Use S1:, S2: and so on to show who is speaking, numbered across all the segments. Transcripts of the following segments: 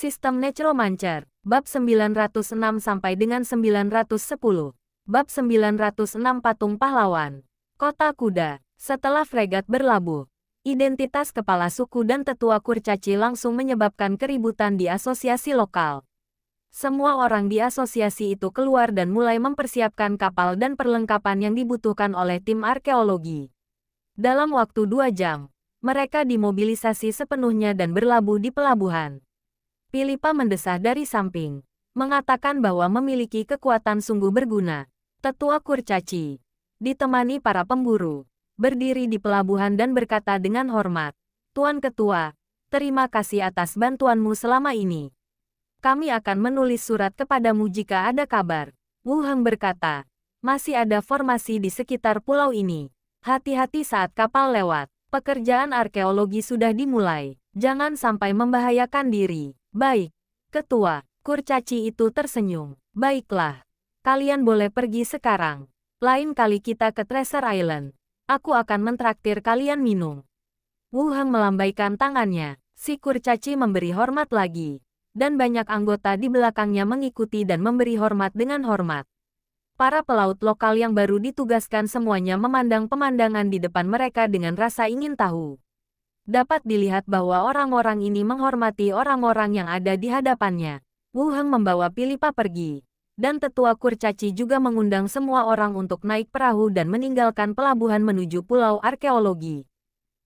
S1: Sistem Necromancer, bab 906 sampai dengan 910. Bab 906 Patung Pahlawan. Kota Kuda. Setelah fregat berlabuh, identitas kepala suku dan tetua kurcaci langsung menyebabkan keributan di asosiasi lokal. Semua orang di asosiasi itu keluar dan mulai mempersiapkan kapal dan perlengkapan yang dibutuhkan oleh tim arkeologi. Dalam waktu 2 jam, mereka dimobilisasi sepenuhnya dan berlabuh di pelabuhan. Pilipa mendesah dari samping, mengatakan bahwa memiliki kekuatan sungguh berguna. Tetua kurcaci, ditemani para pemburu, berdiri di pelabuhan dan berkata dengan hormat, "Tuan Ketua, terima kasih atas bantuanmu selama ini. Kami akan menulis surat kepadamu jika ada kabar." Wu Heng berkata, "Masih ada formasi di sekitar pulau ini. Hati-hati saat kapal lewat. Pekerjaan arkeologi sudah dimulai. Jangan sampai membahayakan diri." "Baik, Ketua." Kurcaci itu tersenyum. "Baiklah. Kalian boleh pergi sekarang. Lain kali kita ke Treasure Island. Aku akan mentraktir kalian minum." Wu Heng melambaikan tangannya. Si kurcaci memberi hormat lagi. Dan banyak anggota di belakangnya mengikuti dan memberi hormat dengan hormat. Para pelaut lokal yang baru ditugaskan semuanya memandang pemandangan di depan mereka dengan rasa ingin tahu. Dapat dilihat bahwa orang-orang ini menghormati orang-orang yang ada di hadapannya. Wu Heng membawa Pilipa pergi, dan tetua kurcaci juga mengundang semua orang untuk naik perahu dan meninggalkan pelabuhan menuju pulau arkeologi.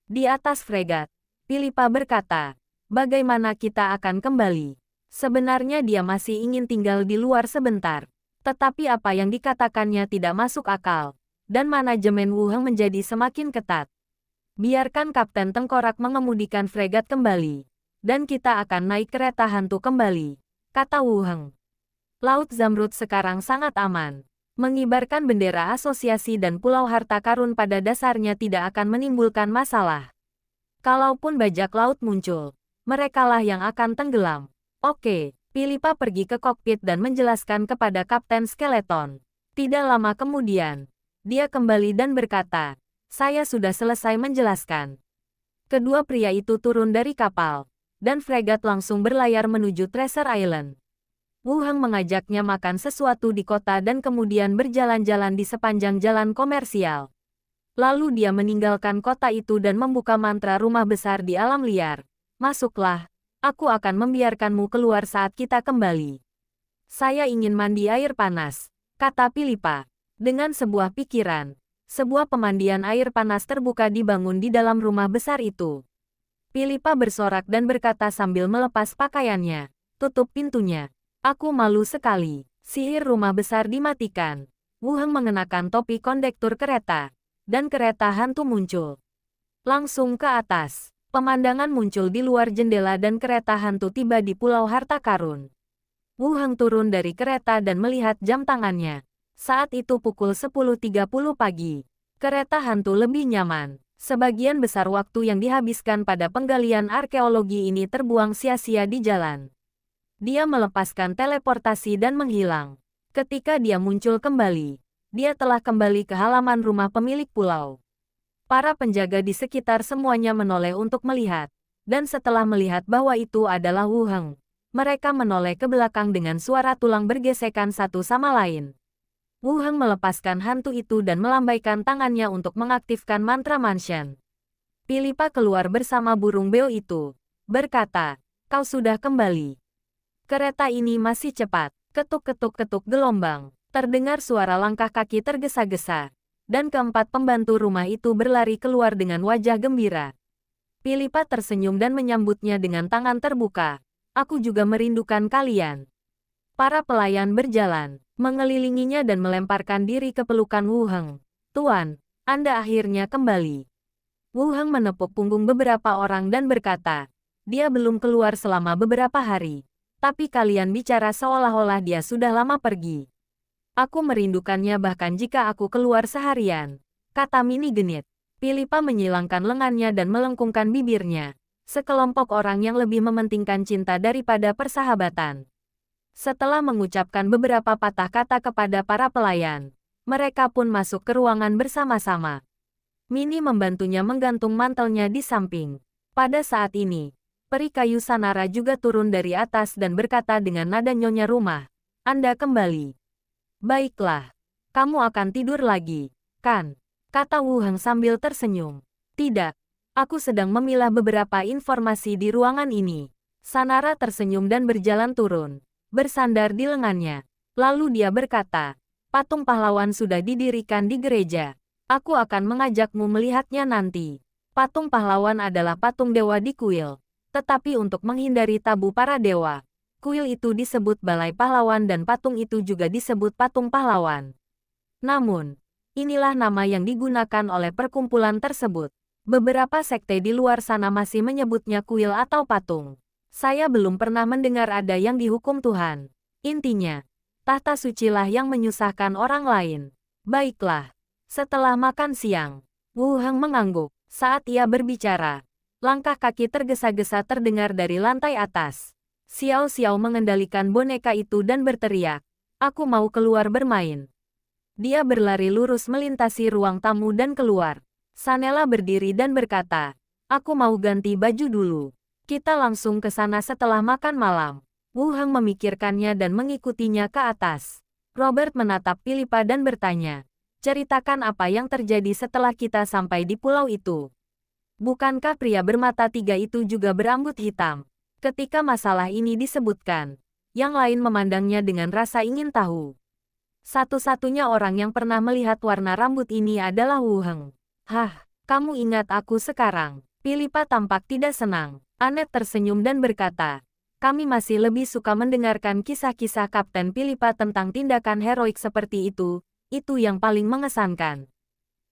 S1: Di atas fregat, Pilipa berkata, "Bagaimana kita akan kembali?" Sebenarnya dia masih ingin tinggal di luar sebentar, tetapi apa yang dikatakannya tidak masuk akal, dan manajemen Wu Heng menjadi semakin ketat. "Biarkan Kapten Tengkorak mengemudikan fregat kembali, dan kita akan naik kereta hantu kembali," kata Wu Heng. Laut Zamrud sekarang sangat aman. Mengibarkan bendera asosiasi dan Pulau Harta Karun pada dasarnya tidak akan menimbulkan masalah. Kalaupun bajak laut muncul, merekalah yang akan tenggelam. "Oke." Pilipa pergi ke kokpit dan menjelaskan kepada Kapten Skeleton. Tidak lama kemudian, dia kembali dan berkata, "Saya sudah selesai menjelaskan." Kedua pria itu turun dari kapal, dan fregat langsung berlayar menuju Treasure Island. Wu Heng mengajaknya makan sesuatu di kota dan kemudian berjalan-jalan di sepanjang jalan komersial. Lalu dia meninggalkan kota itu dan membuka mantra rumah besar di alam liar. "Masuklah, aku akan membiarkanmu keluar saat kita kembali." "Saya ingin mandi air panas," kata Pilipa. Dengan sebuah pikiran, sebuah pemandian air panas terbuka dibangun di dalam rumah besar itu. Pilipa bersorak dan berkata sambil melepas pakaiannya, "Tutup pintunya. Aku malu sekali." Sihir rumah besar dimatikan. Wu Heng mengenakan topi kondektur kereta, dan kereta hantu muncul. Langsung ke atas, pemandangan muncul di luar jendela dan kereta hantu tiba di Pulau Harta Karun. Wu Heng turun dari kereta dan melihat jam tangannya. Saat itu pukul 10.30 pagi. Kereta hantu lebih nyaman. Sebagian besar waktu yang dihabiskan pada penggalian arkeologi ini terbuang sia-sia di jalan. Dia melepaskan teleportasi dan menghilang. Ketika dia muncul kembali, dia telah kembali ke halaman rumah pemilik pulau. Para penjaga di sekitar semuanya menoleh untuk melihat, dan setelah melihat bahwa itu adalah Wu Heng, mereka menoleh ke belakang dengan suara tulang bergesekan satu sama lain. Wu Heng melepaskan hantu itu dan melambaikan tangannya untuk mengaktifkan mantra mansion. Pilipa keluar bersama burung beo itu, berkata, "Kau sudah kembali. Kereta ini masih cepat." Ketuk-ketuk-ketuk gelombang. Terdengar suara langkah kaki tergesa-gesa, dan keempat pembantu rumah itu berlari keluar dengan wajah gembira. Pilipa tersenyum dan menyambutnya dengan tangan terbuka. "Aku juga merindukan kalian." Para pelayan berjalan, mengelilinginya dan melemparkan diri ke pelukan Wu Heng. "Tuan, Anda akhirnya kembali." Wu Heng menepuk punggung beberapa orang dan berkata, "Dia belum keluar selama beberapa hari. Tapi kalian bicara seolah-olah dia sudah lama pergi." "Aku merindukannya bahkan jika aku keluar seharian," kata Mini genit. Pilipa menyilangkan lengannya dan melengkungkan bibirnya. Sekelompok orang yang lebih mementingkan cinta daripada persahabatan. Setelah mengucapkan beberapa patah kata kepada para pelayan, mereka pun masuk ke ruangan bersama-sama. Mini membantunya menggantung mantelnya di samping. Pada saat ini, Peri kayu Sanara juga turun dari atas dan berkata dengan nada nyonya rumah, "Anda kembali. Baiklah. Kamu akan tidur lagi, kan?" kata Wu Heng sambil tersenyum. "Tidak. Aku sedang memilah beberapa informasi di ruangan ini." Sanara tersenyum dan berjalan turun, bersandar di lengannya. Lalu dia berkata, "Patung pahlawan sudah didirikan di gereja. Aku akan mengajakmu melihatnya nanti." Patung pahlawan adalah patung dewa di kuil. Tetapi untuk menghindari tabu para dewa, kuil itu disebut Balai Pahlawan dan patung itu juga disebut Patung Pahlawan. Namun, inilah nama yang digunakan oleh perkumpulan tersebut. Beberapa sekte di luar sana masih menyebutnya kuil atau patung. Saya belum pernah mendengar ada yang dihukum Tuhan. Intinya, tahta sucilah yang menyusahkan orang lain. Baiklah. Setelah makan siang, Wu Heng mengangguk. Saat ia berbicara, langkah kaki tergesa-gesa terdengar dari lantai atas. Xiao Xiao mengendalikan boneka itu dan berteriak, "Aku mau keluar bermain." Dia berlari lurus melintasi ruang tamu dan keluar. Sanela berdiri dan berkata, "Aku mau ganti baju dulu. Kita langsung ke sana setelah makan malam." Wu Heng memikirkannya dan mengikutinya ke atas. Robert menatap Philippa dan bertanya, "Ceritakan apa yang terjadi setelah kita sampai di pulau itu." Bukankah pria bermata tiga itu juga berambut hitam? Ketika masalah ini disebutkan, yang lain memandangnya dengan rasa ingin tahu. Satu-satunya orang yang pernah melihat warna rambut ini adalah Wu Heng. "Hah, kamu ingat aku sekarang?" Philippa tampak tidak senang. Annette tersenyum dan berkata, "Kami masih lebih suka mendengarkan kisah-kisah Kapten Philippa tentang tindakan heroik seperti itu yang paling mengesankan."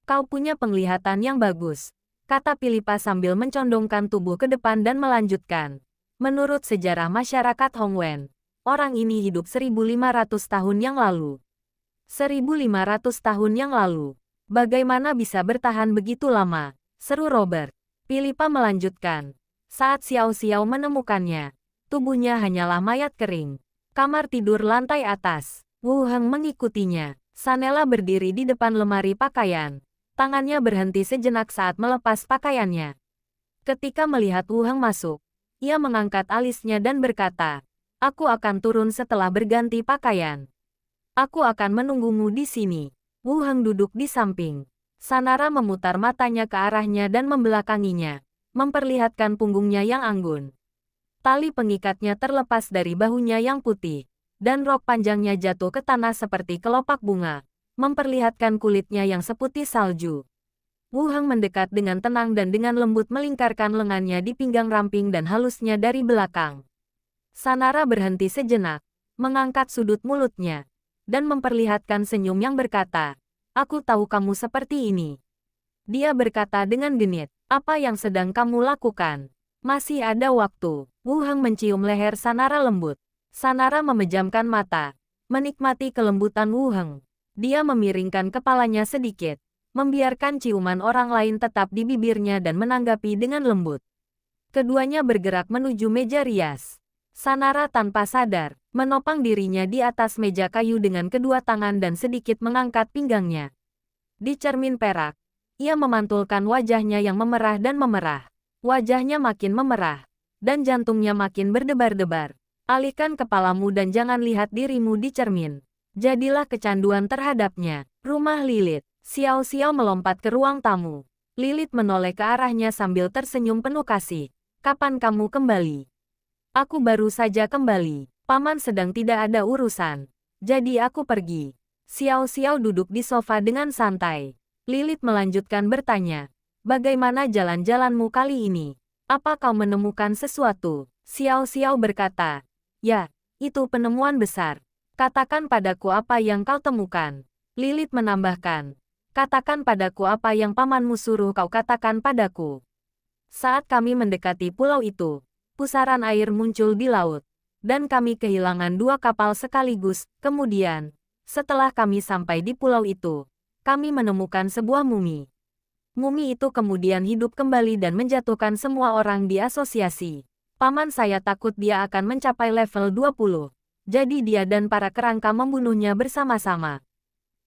S1: "Kau punya penglihatan yang bagus," kata Philippa sambil mencondongkan tubuh ke depan dan melanjutkan. "Menurut sejarah masyarakat Hongwen, orang ini hidup 1.500 tahun yang lalu." 1.500 tahun yang lalu? Bagaimana bisa bertahan begitu lama? Seru Robert. Philippa melanjutkan. Saat Xiao Xiao menemukannya, tubuhnya hanyalah mayat kering. Kamar tidur lantai atas. Wu Heng mengikutinya. Sanela berdiri di depan lemari pakaian. Tangannya berhenti sejenak saat melepas pakaiannya. Ketika melihat Wu Heng masuk, ia mengangkat alisnya dan berkata, "Aku akan turun setelah berganti pakaian. Aku akan menunggumu di sini." Wu Heng duduk di samping. Sanara memutar matanya ke arahnya dan membelakanginya, memperlihatkan punggungnya yang anggun. Tali pengikatnya terlepas dari bahunya yang putih, dan rok panjangnya jatuh ke tanah seperti kelopak bunga, memperlihatkan kulitnya yang seputih salju. Wu Heng mendekat dengan tenang dan dengan lembut melingkarkan lengannya di pinggang ramping dan halusnya dari belakang. Sanara berhenti sejenak, mengangkat sudut mulutnya, dan memperlihatkan senyum yang berkata, "Aku tahu kamu seperti ini." Dia berkata dengan genit, "Apa yang sedang kamu lakukan? Masih ada waktu." Wu Heng mencium leher Sanara lembut. Sanara memejamkan mata, menikmati kelembutan Wu Heng. Dia memiringkan kepalanya sedikit, membiarkan ciuman orang lain tetap di bibirnya dan menanggapi dengan lembut. Keduanya bergerak menuju meja rias. Sanara tanpa sadar, menopang dirinya di atas meja kayu dengan kedua tangan dan sedikit mengangkat pinggangnya. Di cermin perak, ia memantulkan wajahnya yang memerah dan memerah. Wajahnya makin memerah, dan jantungnya makin berdebar-debar. Alihkan kepalamu dan jangan lihat dirimu di cermin. Jadilah kecanduan terhadapnya. Rumah Lilith. Xiao Xiao melompat ke ruang tamu. Lilith menoleh ke arahnya sambil tersenyum penuh kasih. "Kapan kamu kembali?" "Aku baru saja kembali. Paman sedang tidak ada urusan. Jadi aku pergi." Xiao Xiao duduk di sofa dengan santai. Lilith melanjutkan bertanya, "Bagaimana jalan-jalanmu kali ini? Apa kau menemukan sesuatu?" Xiao Xiao berkata, "Ya, itu penemuan besar. Katakan padaku apa yang kau temukan." Lilith menambahkan, "Katakan padaku apa yang pamanmu suruh kau katakan padaku." "Saat kami mendekati pulau itu, pusaran air muncul di laut, dan kami kehilangan 2 kapal sekaligus. Kemudian, setelah kami sampai di pulau itu, kami menemukan sebuah mumi. Mumi itu kemudian hidup kembali dan menjatuhkan semua orang di asosiasi. Paman saya takut dia akan mencapai level 20. Jadi dia dan para kerangka membunuhnya bersama-sama.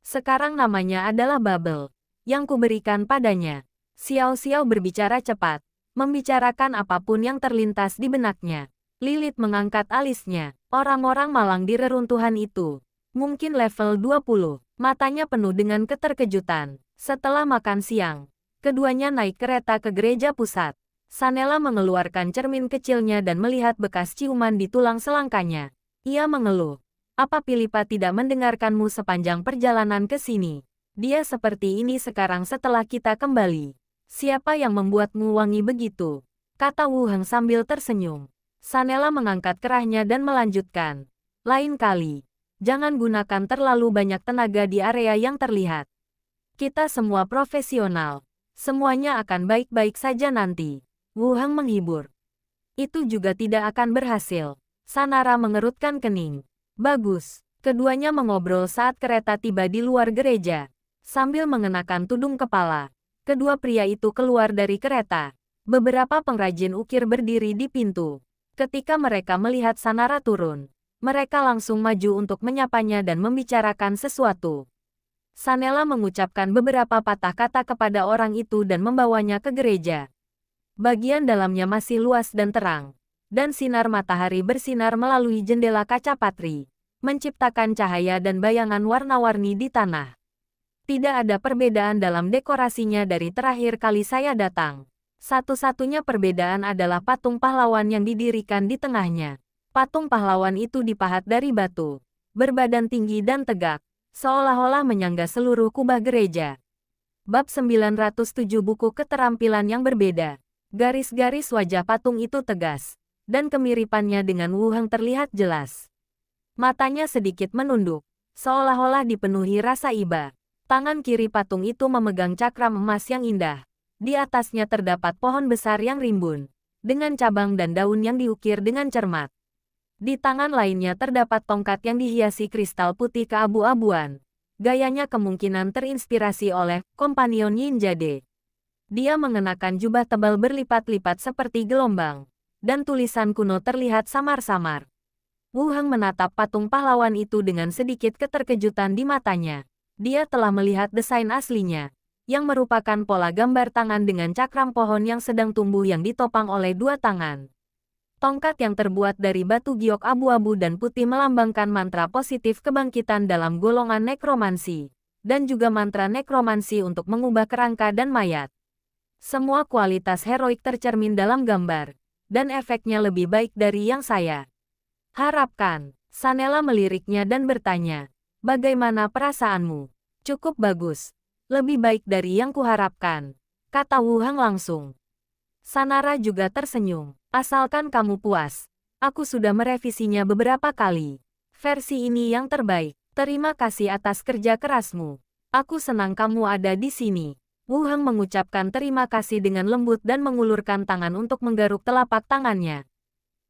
S1: Sekarang namanya adalah Bubble, yang kuberikan padanya." Xiao Xiao berbicara cepat, membicarakan apapun yang terlintas di benaknya. Lilith mengangkat alisnya. Orang-orang malang di reruntuhan itu. Mungkin level 20. Matanya penuh dengan keterkejutan. Setelah makan siang, keduanya naik kereta ke gereja pusat. Sanela mengeluarkan cermin kecilnya dan melihat bekas ciuman di tulang selangkanya. Ia mengeluh. Apa Philippa tidak mendengarkanmu sepanjang perjalanan ke sini? Dia seperti ini sekarang setelah kita kembali. Siapa yang membuatmu wangi begitu? Kata Wu Heng sambil tersenyum. Sanela mengangkat kerahnya dan melanjutkan. Lain kali, jangan gunakan terlalu banyak tenaga di area yang terlihat. Kita semua profesional. Semuanya akan baik-baik saja nanti. Wu Heng menghibur. Itu juga tidak akan berhasil. Sanara mengerutkan kening. Bagus. Keduanya mengobrol saat kereta tiba di luar gereja. Sambil mengenakan tudung kepala, kedua pria itu keluar dari kereta. Beberapa pengrajin ukir berdiri di pintu. Ketika mereka melihat Sanara turun, mereka langsung maju untuk menyapanya dan membicarakan sesuatu. Sanela mengucapkan beberapa patah kata kepada orang itu dan membawanya ke gereja. Bagian dalamnya masih luas dan terang, dan sinar matahari bersinar melalui jendela kaca patri, menciptakan cahaya dan bayangan warna-warni di tanah. Tidak ada perbedaan dalam dekorasinya dari terakhir kali saya datang. Satu-satunya perbedaan adalah patung pahlawan yang didirikan di tengahnya. Patung pahlawan itu dipahat dari batu, berbadan tinggi dan tegak, seolah-olah menyangga seluruh kubah gereja. Bab 907 buku keterampilan yang berbeda. Garis-garis wajah patung itu tegas, dan kemiripannya dengan Wu Heng terlihat jelas. Matanya sedikit menunduk, seolah-olah dipenuhi rasa iba. Tangan kiri patung itu memegang cakram emas yang indah. Di atasnya terdapat pohon besar yang rimbun, dengan cabang dan daun yang diukir dengan cermat. Di tangan lainnya terdapat tongkat yang dihiasi kristal putih keabu-abuan. Gayanya kemungkinan terinspirasi oleh kompanion Yin Jade. Dia mengenakan jubah tebal berlipat-lipat seperti gelombang, dan tulisan kuno terlihat samar-samar. Wu Heng menatap patung pahlawan itu dengan sedikit keterkejutan di matanya. Dia telah melihat desain aslinya, yang merupakan pola gambar tangan dengan cakram pohon yang sedang tumbuh yang ditopang oleh dua tangan. Tongkat yang terbuat dari batu giok abu-abu dan putih melambangkan mantra positif kebangkitan dalam golongan nekromansi, dan juga mantra nekromansi untuk mengubah kerangka dan mayat. Semua kualitas heroik tercermin dalam gambar, dan efeknya lebih baik dari yang saya harapkan. Sanela meliriknya dan bertanya, bagaimana perasaanmu? Cukup bagus. Lebih baik dari yang kuharapkan, kata Wu Heng langsung. Sanara juga tersenyum. Asalkan kamu puas. Aku sudah merevisinya beberapa kali. Versi ini yang terbaik. Terima kasih atas kerja kerasmu. Aku senang kamu ada di sini. Wu Heng mengucapkan terima kasih dengan lembut dan mengulurkan tangan untuk menggaruk telapak tangannya.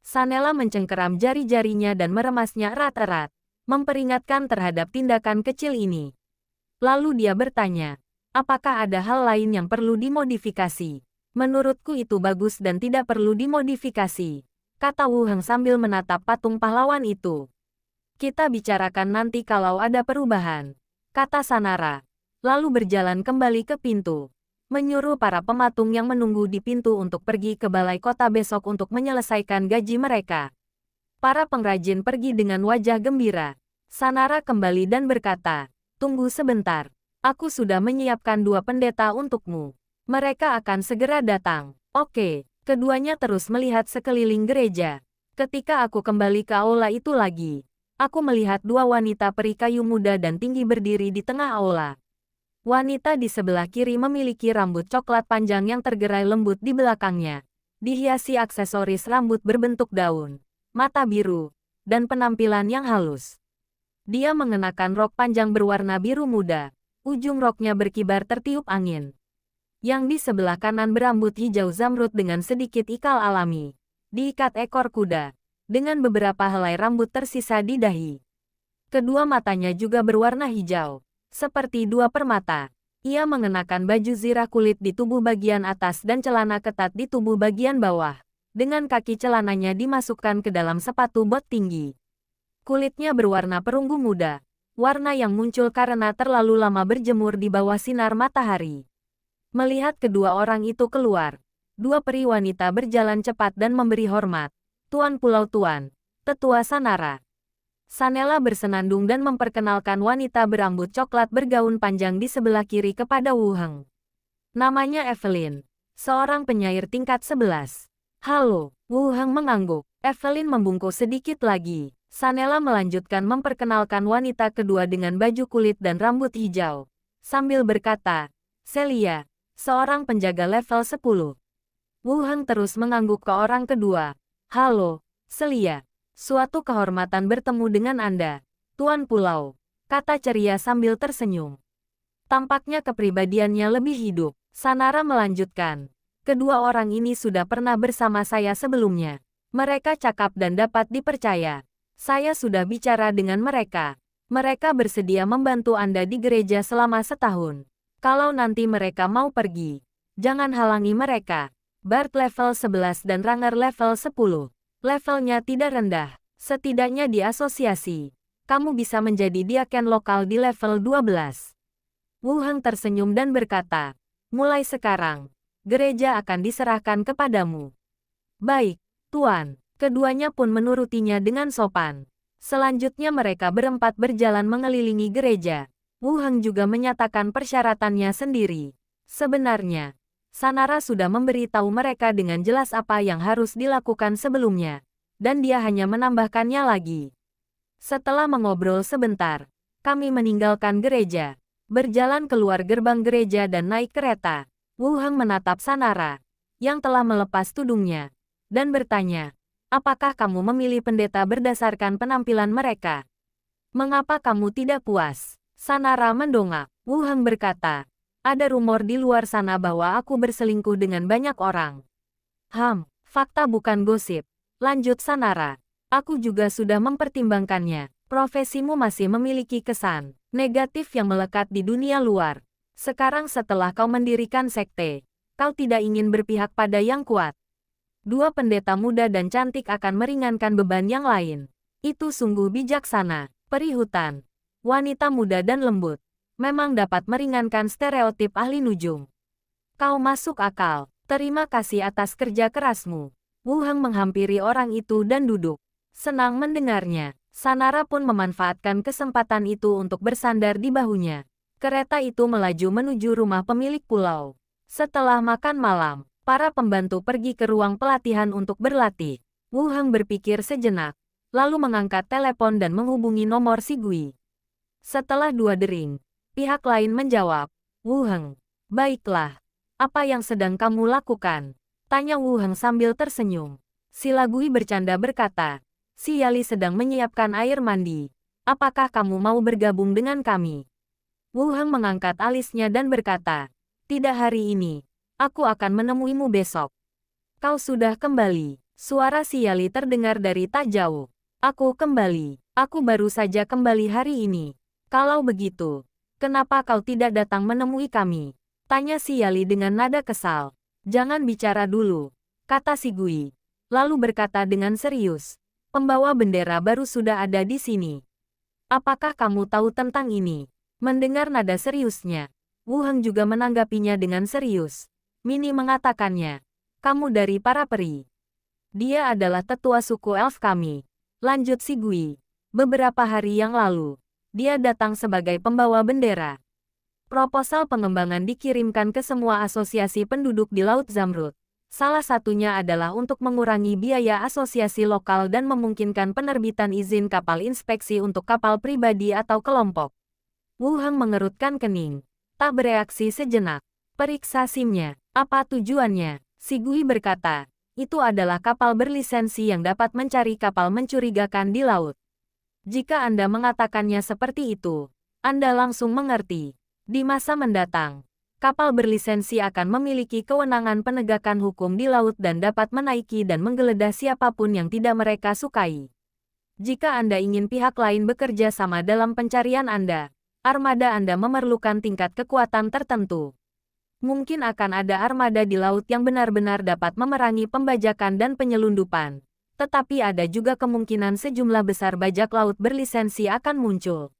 S1: Sanela mencengkeram jari-jarinya dan meremasnya erat-erat, memperingatkan terhadap tindakan kecil ini. Lalu dia bertanya, apakah ada hal lain yang perlu dimodifikasi? Menurutku itu bagus dan tidak perlu dimodifikasi, kata Wu Heng sambil menatap patung pahlawan itu. Kita bicarakan nanti kalau ada perubahan, kata Sanara. Lalu berjalan kembali ke pintu, menyuruh para pematung yang menunggu di pintu untuk pergi ke balai kota besok untuk menyelesaikan gaji mereka. Para pengrajin pergi dengan wajah gembira. Sanara kembali dan berkata, tunggu sebentar. Aku sudah menyiapkan 2 pendeta untukmu. Mereka akan segera datang. Oke. Keduanya terus melihat sekeliling gereja. Ketika aku kembali ke aula itu lagi, aku melihat 2 wanita peri kayu muda dan tinggi berdiri di tengah aula. Wanita di sebelah kiri memiliki rambut coklat panjang yang tergerai lembut di belakangnya, dihiasi aksesoris rambut berbentuk daun, mata biru, dan penampilan yang halus. Dia mengenakan rok panjang berwarna biru muda, ujung roknya berkibar tertiup angin. Yang di sebelah kanan berambut hijau zamrud dengan sedikit ikal alami, diikat ekor kuda, dengan beberapa helai rambut tersisa di dahi. Kedua matanya juga berwarna hijau, seperti 2 permata. Ia mengenakan baju zirah kulit di tubuh bagian atas dan celana ketat di tubuh bagian bawah, dengan kaki celananya dimasukkan ke dalam sepatu bot tinggi. Kulitnya berwarna perunggu muda, warna yang muncul karena terlalu lama berjemur di bawah sinar matahari. Melihat kedua orang itu keluar, Dua peri wanita berjalan cepat dan memberi hormat. Tuan Pulau Tuan, Tetua Sanara. Sanela bersenandung dan memperkenalkan wanita berambut coklat bergaun panjang di sebelah kiri kepada Wu Heng. Namanya Evelyn, seorang penyair tingkat 11. Halo, Wu Heng mengangguk. Evelyn membungkuk sedikit lagi. Sanela melanjutkan memperkenalkan wanita kedua dengan baju kulit dan rambut hijau. Sambil berkata, Celia, seorang penjaga level 10. Wu Heng terus mengangguk ke orang kedua. Halo, Celia. Suatu kehormatan bertemu dengan Anda, Tuan Pulau, kata ceria sambil tersenyum. Tampaknya kepribadiannya lebih hidup. Sanara melanjutkan. Kedua orang ini sudah pernah bersama saya sebelumnya. Mereka cakap dan dapat dipercaya. Saya sudah bicara dengan mereka. Mereka bersedia membantu Anda di gereja selama setahun. Kalau nanti mereka mau pergi, jangan halangi mereka. Bard level 11 dan Ranger level 10. Levelnya tidak rendah. Setidaknya di asosiasi, kamu bisa menjadi diaken lokal di level 12. Wu Heng tersenyum dan berkata, mulai sekarang, gereja akan diserahkan kepadamu. Baik, Tuan. Keduanya pun menurutinya dengan sopan. Selanjutnya mereka berempat berjalan mengelilingi gereja. Wu Heng juga menyatakan persyaratannya sendiri. Sebenarnya, Sanara sudah memberitahu mereka dengan jelas apa yang harus dilakukan sebelumnya, dan dia hanya menambahkannya lagi. Setelah mengobrol sebentar, kami meninggalkan gereja, berjalan keluar gerbang gereja dan naik kereta. Wu Heng menatap Sanara, yang telah melepas tudungnya, dan bertanya, apakah kamu memilih pendeta berdasarkan penampilan mereka? Mengapa kamu tidak puas? Sanara mendongak. Wu Heng berkata, ada rumor di luar sana bahwa aku berselingkuh dengan banyak orang. Fakta bukan gosip. Lanjut Sanara. Aku juga sudah mempertimbangkannya. Profesimu masih memiliki kesan negatif yang melekat di dunia luar. Sekarang setelah kau mendirikan sekte, kau tidak ingin berpihak pada yang kuat. Dua pendeta muda dan cantik akan meringankan beban yang lain. Itu sungguh bijaksana. Peri hutan, wanita muda dan lembut, memang dapat meringankan stereotip ahli nujum. Kau masuk akal. Terima kasih atas kerja kerasmu. Wu Heng menghampiri orang itu dan duduk. Senang mendengarnya. Sanara pun memanfaatkan kesempatan itu untuk bersandar di bahunya. Kereta itu melaju menuju rumah pemilik pulau. Setelah makan malam, para pembantu pergi ke ruang pelatihan untuk berlatih. Wu Heng berpikir sejenak, lalu mengangkat telepon dan menghubungi nomor si Gui. Setelah 2 dering, pihak lain menjawab, Wu Heng, baiklah. Apa yang sedang kamu lakukan? Tanya Wu Heng sambil tersenyum. Si Lagui bercanda berkata, si Yali sedang menyiapkan air mandi. Apakah kamu mau bergabung dengan kami? Wu Heng mengangkat alisnya dan berkata, tidak hari ini. Aku akan menemuimu besok. Kau sudah kembali. Suara si Yali terdengar dari tak jauh. Aku kembali. Aku baru saja kembali hari ini. Kalau begitu, kenapa kau tidak datang menemui kami? Tanya si Yali dengan nada kesal. Jangan bicara dulu, kata si Gui. Lalu berkata dengan serius, pembawa bendera baru sudah ada di sini. Apakah kamu tahu tentang ini? Mendengar nada seriusnya, Wu Heng juga menanggapinya dengan serius. Mini mengatakannya, kamu dari para peri. Dia adalah tetua suku elf kami. Lanjut si Gui. Beberapa hari yang lalu, dia datang sebagai pembawa bendera. Proposal pengembangan dikirimkan ke semua asosiasi penduduk di Laut Zamrud. Salah satunya adalah untuk mengurangi biaya asosiasi lokal dan memungkinkan penerbitan izin kapal inspeksi untuk kapal pribadi atau kelompok. Wu Heng mengerutkan kening, tak bereaksi sejenak. Periksa SIM-nya. Apa tujuannya? Si Gui berkata, itu adalah kapal berlisensi yang dapat mencari kapal mencurigakan di laut. Jika Anda mengatakannya seperti itu, Anda langsung mengerti. Di masa mendatang, kapal berlisensi akan memiliki kewenangan penegakan hukum di laut dan dapat menaiki dan menggeledah siapapun yang tidak mereka sukai. Jika Anda ingin pihak lain bekerja sama dalam pencarian Anda, armada Anda memerlukan tingkat kekuatan tertentu. Mungkin akan ada armada di laut yang benar-benar dapat memerangi pembajakan dan penyelundupan. Tetapi ada juga kemungkinan sejumlah besar bajak laut berlisensi akan muncul.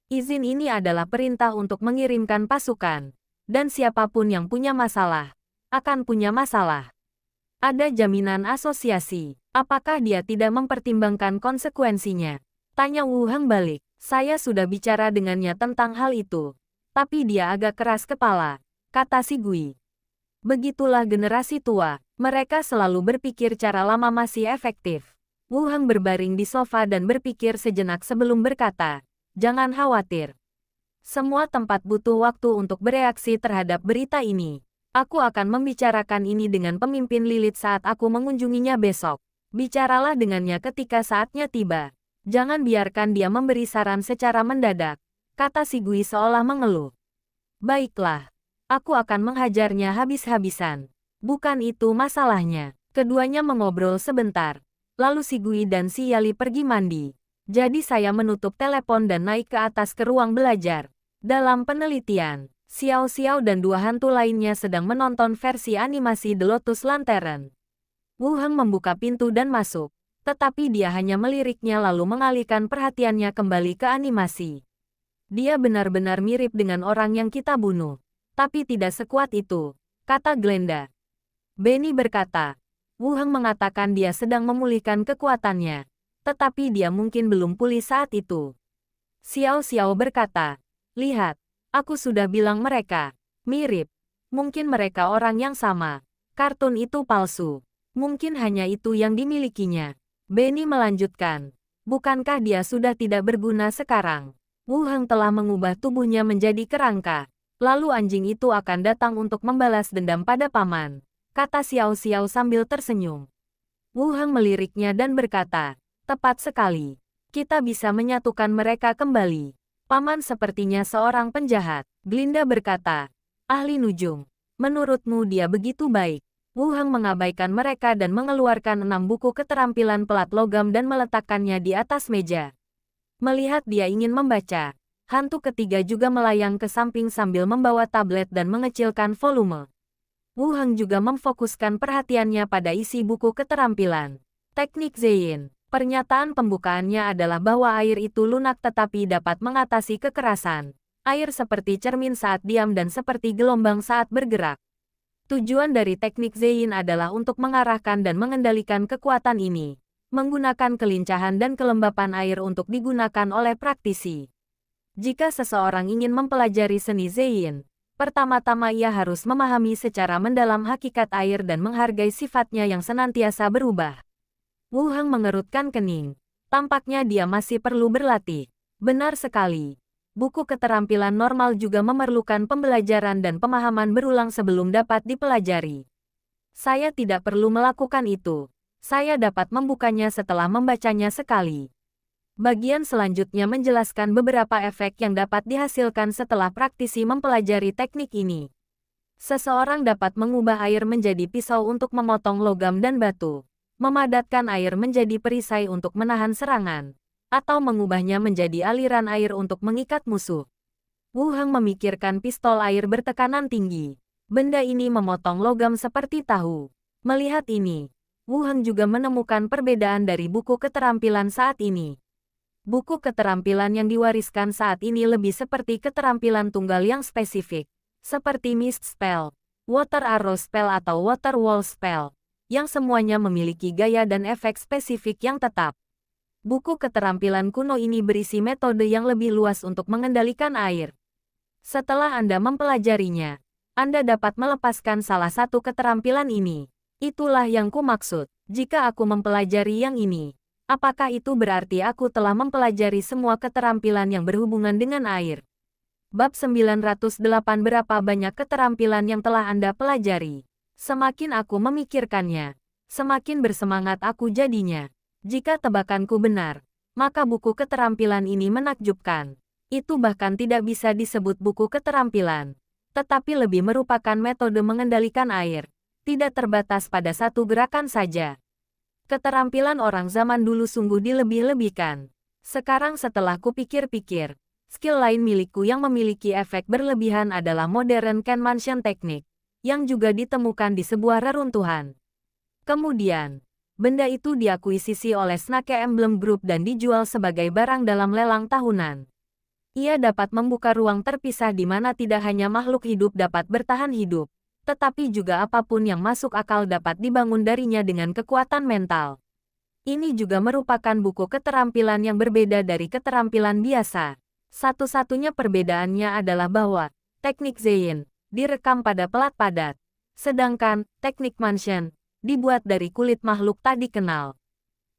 S1: Izin ini adalah perintah untuk mengirimkan pasukan. Dan siapapun yang punya masalah, akan punya masalah. Ada jaminan asosiasi. Apakah dia tidak mempertimbangkan konsekuensinya? Tanya Wu Heng balik. Saya sudah bicara dengannya tentang hal itu. Tapi dia agak keras kepala, kata si Gui. Begitulah generasi tua. Mereka selalu berpikir cara lama masih efektif. Wu Heng berbaring di sofa dan berpikir sejenak sebelum berkata, jangan khawatir. Semua tempat butuh waktu untuk bereaksi terhadap berita ini. Aku akan membicarakan ini dengan pemimpin Lilith saat aku mengunjunginya besok. Bicaralah dengannya ketika saatnya tiba. Jangan biarkan dia memberi saran secara mendadak, kata si Gui seolah mengeluh. Baiklah, aku akan menghajarnya habis-habisan. Bukan itu masalahnya. Keduanya mengobrol sebentar. Lalu si Gui dan si Yali pergi mandi. Jadi saya menutup telepon dan naik ke atas ke ruang belajar. Dalam penelitian, Xiao Xiao dan dua hantu lainnya sedang menonton versi animasi The Lotus Lantern. Wu Heng membuka pintu dan masuk, tetapi dia hanya meliriknya lalu mengalihkan perhatiannya kembali ke animasi. Dia benar-benar mirip dengan orang yang kita bunuh, tapi tidak sekuat itu, kata Glenda. Benny berkata, Wu Heng mengatakan dia sedang memulihkan kekuatannya, tetapi dia mungkin belum pulih saat itu. Xiao Xiao berkata, lihat. Aku sudah bilang mereka mirip. Mungkin mereka orang yang sama. Kartun itu palsu. Mungkin hanya itu yang dimilikinya. Benny melanjutkan. Bukankah dia sudah tidak berguna sekarang? Wu Heng telah mengubah tubuhnya menjadi kerangka. Lalu anjing itu akan datang untuk membalas dendam pada paman, kata Xiao Xiao sambil tersenyum. Wu Heng meliriknya dan berkata, tepat sekali. Kita bisa menyatukan mereka kembali. Paman sepertinya seorang penjahat. Glinda berkata, ahli nujung. Menurutmu dia begitu baik? Wu Heng mengabaikan mereka dan mengeluarkan 6 buku keterampilan pelat logam dan meletakkannya di atas meja. Melihat dia ingin membaca, hantu ketiga juga melayang ke samping sambil membawa tablet dan mengecilkan volume. Wu Heng juga memfokuskan perhatiannya pada isi buku keterampilan. Teknik Zeyin. Pernyataan pembukaannya adalah bahwa air itu lunak tetapi dapat mengatasi kekerasan. Air seperti cermin saat diam dan seperti gelombang saat bergerak. Tujuan dari teknik Zeyin adalah untuk mengarahkan dan mengendalikan kekuatan ini, menggunakan kelincahan dan kelembapan air untuk digunakan oleh praktisi. Jika seseorang ingin mempelajari seni Zeyin, pertama-tama ia harus memahami secara mendalam hakikat air dan menghargai sifatnya yang senantiasa berubah. Wu Heng mengerutkan kening. Tampaknya dia masih perlu berlatih. Benar sekali. Buku keterampilan normal juga memerlukan pembelajaran dan pemahaman berulang sebelum dapat dipelajari. Saya tidak perlu melakukan itu. Saya dapat membukanya setelah membacanya sekali. Bagian selanjutnya menjelaskan beberapa efek yang dapat dihasilkan setelah praktisi mempelajari teknik ini. Seseorang dapat mengubah air menjadi pisau untuk memotong logam dan batu, memadatkan air menjadi perisai untuk menahan serangan, atau mengubahnya menjadi aliran air untuk mengikat musuh. Wu Heng memikirkan pistol air bertekanan tinggi. Benda ini memotong logam seperti tahu. Melihat ini, Wu Heng juga menemukan perbedaan dari buku keterampilan saat ini. Buku keterampilan yang diwariskan saat ini lebih seperti keterampilan tunggal yang spesifik, seperti Mist Spell, Water Arrow Spell atau Water Wall Spell, yang semuanya memiliki gaya dan efek spesifik yang tetap. Buku keterampilan kuno ini berisi metode yang lebih luas untuk mengendalikan air. Setelah Anda mempelajarinya, Anda dapat melepaskan salah satu keterampilan ini. Itulah yang kumaksud. Jika aku mempelajari yang ini, apakah itu berarti aku telah mempelajari semua keterampilan yang berhubungan dengan air? Bab 908. Berapa banyak keterampilan yang telah Anda pelajari? Semakin aku memikirkannya, semakin bersemangat aku jadinya. Jika tebakanku benar, maka buku keterampilan ini menakjubkan. Itu bahkan tidak bisa disebut buku keterampilan, tetapi lebih merupakan metode mengendalikan air, tidak terbatas pada satu gerakan saja. Keterampilan orang zaman dulu sungguh dilebih-lebihkan. Sekarang setelah kupikir-pikir, skill lain milikku yang memiliki efek berlebihan adalah Modern Kenmanshin Technique, yang juga ditemukan di sebuah reruntuhan. Kemudian, benda itu diakuisisi oleh Snake Emblem Group dan dijual sebagai barang dalam lelang tahunan. Ia dapat membuka ruang terpisah di mana tidak hanya makhluk hidup dapat bertahan hidup, tetapi juga apapun yang masuk akal dapat dibangun darinya dengan kekuatan mental. Ini juga merupakan buku keterampilan yang berbeda dari keterampilan biasa. Satu-satunya perbedaannya adalah bahwa teknik Zeyin direkam pada pelat padat, sedangkan teknik Mansion dibuat dari kulit makhluk tak dikenal.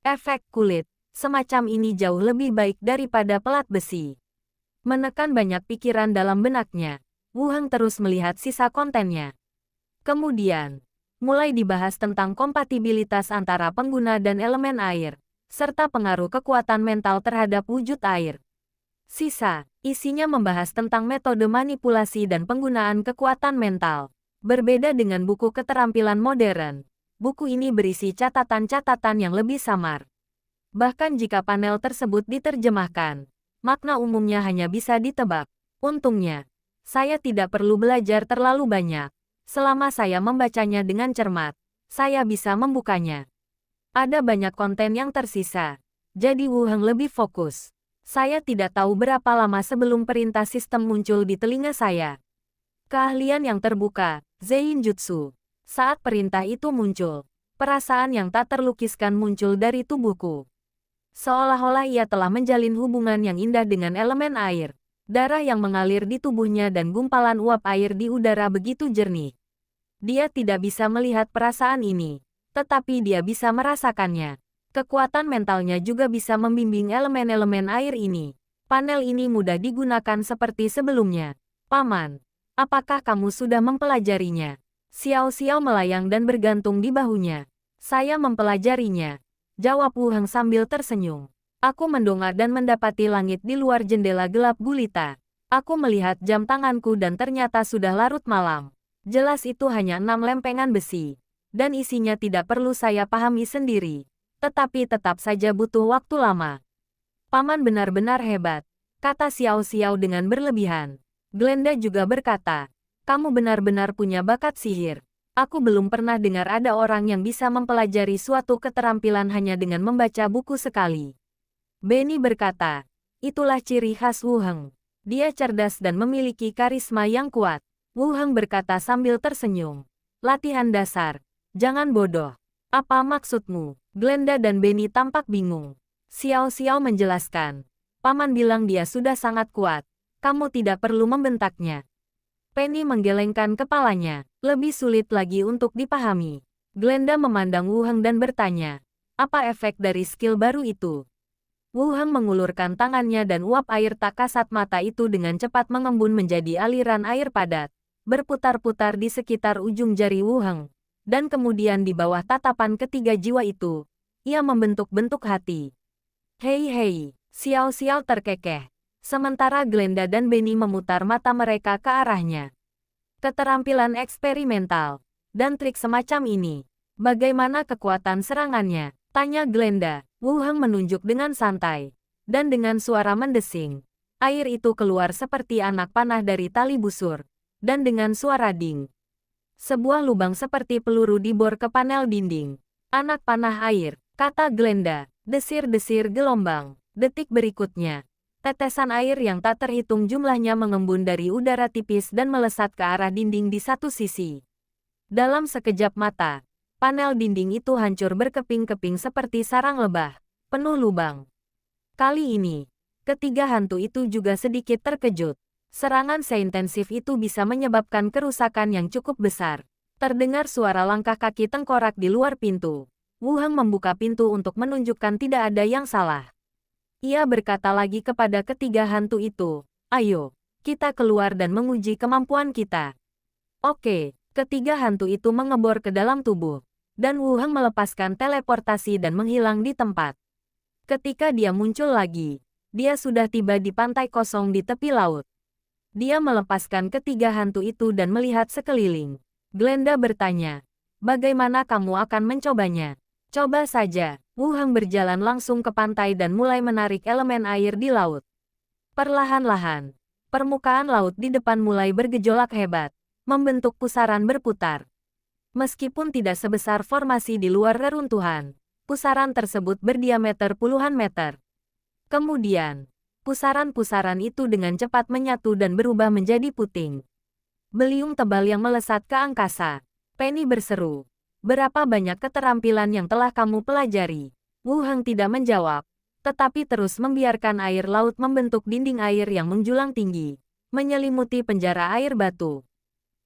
S1: Efek kulit semacam ini jauh lebih baik daripada pelat besi. Menekan banyak pikiran dalam benaknya, Wu Heng terus melihat sisa kontennya. Kemudian, mulai dibahas tentang kompatibilitas antara pengguna dan elemen air, serta pengaruh kekuatan mental terhadap wujud air. Sisa, isinya membahas tentang metode manipulasi dan penggunaan kekuatan mental. Berbeda dengan buku keterampilan modern, buku ini berisi catatan-catatan yang lebih samar. Bahkan jika panel tersebut diterjemahkan, makna umumnya hanya bisa ditebak. Untungnya, saya tidak perlu belajar terlalu banyak. Selama saya membacanya dengan cermat, saya bisa membukanya. Ada banyak konten yang tersisa, jadi Wu Heng lebih fokus. Saya tidak tahu berapa lama sebelum perintah sistem muncul di telinga saya. Keahlian yang terbuka, Zeyin Jutsu. Saat perintah itu muncul, perasaan yang tak terlukiskan muncul dari tubuhku. Seolah-olah ia telah menjalin hubungan yang indah dengan elemen air. Darah yang mengalir di tubuhnya dan gumpalan uap air di udara begitu jernih. Dia tidak bisa melihat perasaan ini, tetapi dia bisa merasakannya. Kekuatan mentalnya juga bisa membimbing elemen-elemen air ini. Panel ini mudah digunakan seperti sebelumnya. Paman, apakah kamu sudah mempelajarinya? Xiao Xiao melayang dan bergantung di bahunya. Saya mempelajarinya, jawab Wu Heng sambil tersenyum. Aku mendongak dan mendapati langit di luar jendela gelap gulita. Aku melihat jam tanganku dan ternyata sudah larut malam. Jelas itu hanya 6 lempengan besi. Dan isinya tidak perlu saya pahami sendiri. Tetapi tetap saja butuh waktu lama. Paman benar-benar hebat, kata Xiao Xiao dengan berlebihan. Glenda juga berkata, kamu benar-benar punya bakat sihir. Aku belum pernah dengar ada orang yang bisa mempelajari suatu keterampilan hanya dengan membaca buku sekali. Benny berkata, itulah ciri khas Wu Heng. Dia cerdas dan memiliki karisma yang kuat. Wu Heng berkata sambil tersenyum. Latihan dasar. Jangan bodoh. Apa maksudmu? Glenda dan Benny tampak bingung. Xiao Xiao menjelaskan. Paman bilang dia sudah sangat kuat. Kamu tidak perlu membentaknya. Penny menggelengkan kepalanya. Lebih sulit lagi untuk dipahami. Glenda memandang Wu Heng dan bertanya, apa efek dari skill baru itu? Wu Heng mengulurkan tangannya dan uap air tak kasat mata itu dengan cepat mengembun menjadi aliran air padat, berputar-putar di sekitar ujung jari Wu Heng. Dan kemudian di bawah tatapan ketiga jiwa itu, ia membentuk-bentuk hati. Hei hei, Xiao Xiao terkekeh. Sementara Glenda dan Benny memutar mata mereka ke arahnya. Keterampilan eksperimental, dan trik semacam ini. Bagaimana kekuatan serangannya? Tanya Glenda. Wu Heng menunjuk dengan santai. Dan dengan suara mendesing, air itu keluar seperti anak panah dari tali busur. Dan dengan suara ding, sebuah lubang seperti peluru dibor ke panel dinding. Anak panah air, kata Glenda. Desir-desir gelombang. Detik berikutnya, tetesan air yang tak terhitung jumlahnya mengembun dari udara tipis dan melesat ke arah dinding di satu sisi. Dalam sekejap mata, panel dinding itu hancur berkeping-keping seperti sarang lebah, penuh lubang. Kali ini, ketiga hantu itu juga sedikit terkejut. Serangan seintensif itu bisa menyebabkan kerusakan yang cukup besar. Terdengar suara langkah kaki tengkorak di luar pintu. Wu Heng membuka pintu untuk menunjukkan tidak ada yang salah. Ia berkata lagi kepada ketiga hantu itu, ayo, kita keluar dan menguji kemampuan kita. Oke, ketiga hantu itu mengebor ke dalam tubuh. Dan Wu Heng melepaskan teleportasi dan menghilang di tempat. Ketika dia muncul lagi, dia sudah tiba di pantai kosong di tepi laut. Dia melepaskan ketiga hantu itu dan melihat sekeliling. Glenda bertanya, bagaimana kamu akan mencobanya? Coba saja. Wu Heng berjalan langsung ke pantai dan mulai menarik elemen air di laut. Perlahan-lahan, permukaan laut di depan mulai bergejolak hebat, membentuk pusaran berputar. Meskipun tidak sebesar formasi di luar reruntuhan, pusaran tersebut berdiameter puluhan meter. Kemudian, pusaran-pusaran itu dengan cepat menyatu dan berubah menjadi puting. Beliung tebal yang melesat ke angkasa. Penny berseru. Berapa banyak keterampilan yang telah kamu pelajari? Wu Heng tidak menjawab, tetapi terus membiarkan air laut membentuk dinding air yang menjulang tinggi, menyelimuti penjara air batu.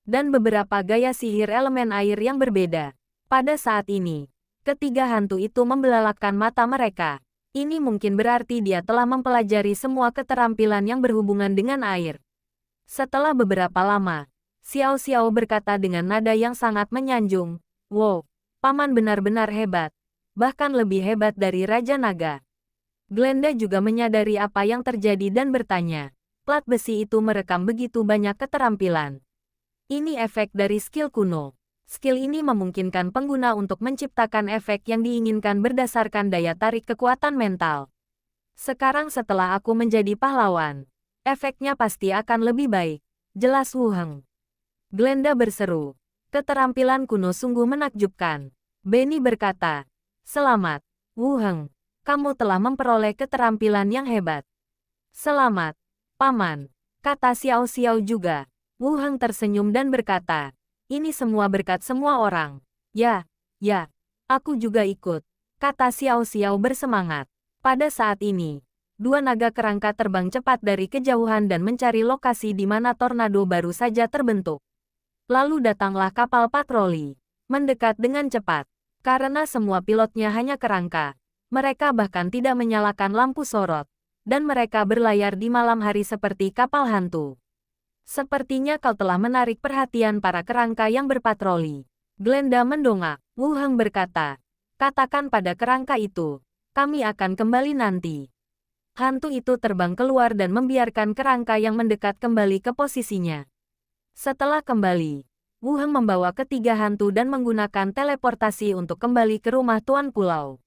S1: Dan beberapa gaya sihir elemen air yang berbeda. Pada saat ini, ketiga hantu itu membelalakan mata mereka. Ini mungkin berarti dia telah mempelajari semua keterampilan yang berhubungan dengan air. Setelah beberapa lama, Xiao Xiao berkata dengan nada yang sangat menyanjung, "Wow, paman benar-benar hebat. Bahkan lebih hebat dari Raja Naga." Glenda juga menyadari apa yang terjadi dan bertanya, plat besi itu merekam begitu banyak keterampilan. Ini efek dari skill kuno. Skill ini memungkinkan pengguna untuk menciptakan efek yang diinginkan berdasarkan daya tarik kekuatan mental. Sekarang setelah aku menjadi pahlawan, efeknya pasti akan lebih baik, jelas Wu Heng. Glenda berseru, keterampilan kuno sungguh menakjubkan. Benny berkata, selamat, Wu Heng. Kamu telah memperoleh keterampilan yang hebat. Selamat, Paman, kata Xiao Xiao juga. Wu Heng tersenyum dan berkata, ini semua berkat semua orang. Ya, aku juga ikut, kata Xiao Xiao bersemangat. Pada saat ini, dua naga kerangka terbang cepat dari kejauhan dan mencari lokasi di mana tornado baru saja terbentuk. Lalu datanglah kapal patroli, mendekat dengan cepat. Karena semua pilotnya hanya kerangka, mereka bahkan tidak menyalakan lampu sorot, dan mereka berlayar di malam hari seperti kapal hantu. Sepertinya kau telah menarik perhatian para kerangka yang berpatroli. Glenda mendongak. Wu Heng berkata, katakan pada kerangka itu, kami akan kembali nanti. Hantu itu terbang keluar dan membiarkan kerangka yang mendekat kembali ke posisinya. Setelah kembali, Wu Heng membawa ketiga hantu dan menggunakan teleportasi untuk kembali ke rumah Tuan Pulau.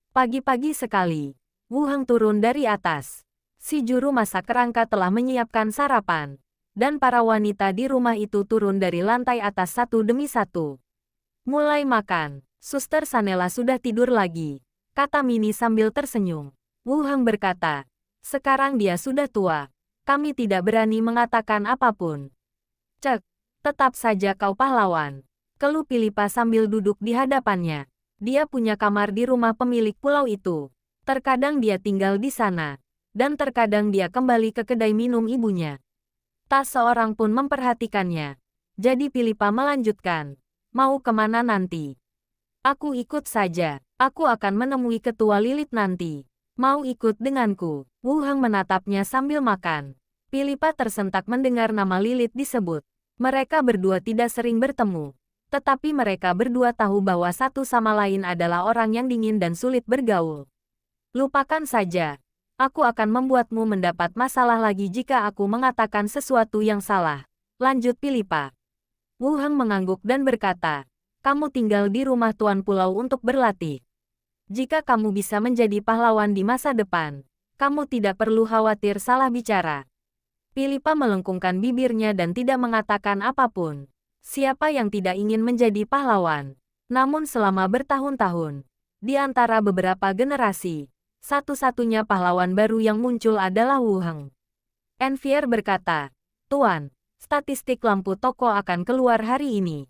S1: Pagi-pagi sekali, Wu Heng turun dari atas. Si juru masak kerangka telah menyiapkan sarapan, dan para wanita di rumah itu turun dari lantai atas satu demi satu. Mulai makan, Suster Sanela sudah tidur lagi, kata Minnie sambil tersenyum. Wu Heng berkata, sekarang dia sudah tua, kami tidak berani mengatakan apapun. Cek, tetap saja kau pahlawan, keluh Pilipa sambil duduk di hadapannya. Dia punya kamar di rumah pemilik pulau itu. Terkadang dia tinggal di sana, dan terkadang dia kembali ke kedai minum ibunya. Tak seorang pun memperhatikannya. Jadi Pilipa melanjutkan, mau kemana nanti? Aku ikut saja, aku akan menemui ketua Lilith nanti. Mau ikut denganku? Wu Heng menatapnya sambil makan. Pilipa tersentak mendengar nama Lilith disebut. Mereka berdua tidak sering bertemu. Tetapi mereka berdua tahu bahwa satu sama lain adalah orang yang dingin dan sulit bergaul. Lupakan saja. Aku akan membuatmu mendapat masalah lagi jika aku mengatakan sesuatu yang salah. Lanjut Pilipa. Wu Heng mengangguk dan berkata, kamu tinggal di rumah Tuan Pulau untuk berlatih. Jika kamu bisa menjadi pahlawan di masa depan, kamu tidak perlu khawatir salah bicara. Pilipa melengkungkan bibirnya dan tidak mengatakan apapun. Siapa yang tidak ingin menjadi pahlawan? Namun selama bertahun-tahun, di antara beberapa generasi, satu-satunya pahlawan baru yang muncul adalah Wu Heng. Envier berkata, Tuan, statistik lampu toko akan keluar hari ini.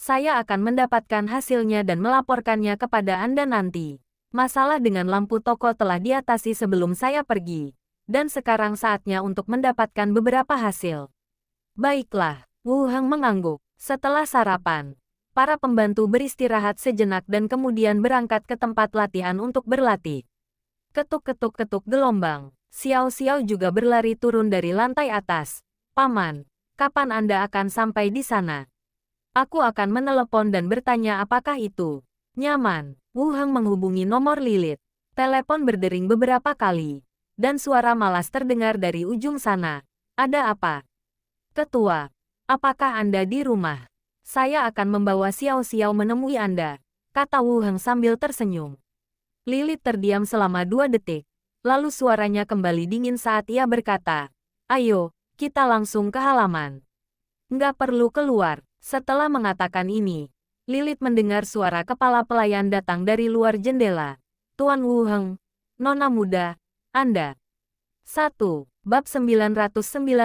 S1: Saya akan mendapatkan hasilnya dan melaporkannya kepada Anda nanti. Masalah dengan lampu toko telah diatasi sebelum saya pergi, dan sekarang saatnya untuk mendapatkan beberapa hasil. Baiklah. Wu Heng mengangguk. Setelah sarapan, para pembantu beristirahat sejenak dan kemudian berangkat ke tempat latihan untuk berlatih. Ketuk-ketuk-ketuk gelombang. Xiao Xiao juga berlari turun dari lantai atas. Paman, kapan Anda akan sampai di sana? Aku akan menelepon dan bertanya apakah itu nyaman. Wu Heng menghubungi nomor Lilith. Telepon berdering beberapa kali, dan suara malas terdengar dari ujung sana. Ada apa? Ketua. Apakah Anda di rumah? Saya akan membawa Xiao Xiao menemui Anda, kata Wu Heng sambil tersenyum. Lilith terdiam selama 2 detik, lalu suaranya kembali dingin saat ia berkata, ayo, kita langsung ke halaman. Nggak perlu keluar. Setelah mengatakan ini, Lilith mendengar suara kepala pelayan datang dari luar jendela. Tuan Wu Heng, Nona muda, Anda. 1. Bab 909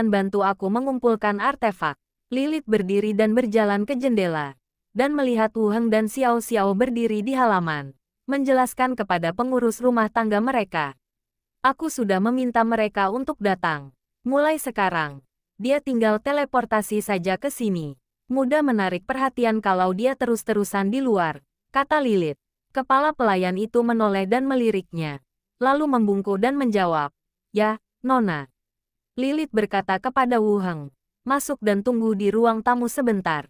S1: bantu aku mengumpulkan artefak. Lilith berdiri dan berjalan ke jendela, dan melihat Wu Heng dan Xiao Xiao berdiri di halaman, menjelaskan kepada pengurus rumah tangga mereka. Aku sudah meminta mereka untuk datang. Mulai sekarang, dia tinggal teleportasi saja ke sini. Mudah menarik perhatian kalau dia terus-terusan di luar, kata Lilith. Kepala pelayan itu menoleh dan meliriknya, lalu membungkuk dan menjawab, "Ya, Nona." Lilith berkata kepada Wu Heng, "Masuk dan tunggu di ruang tamu sebentar."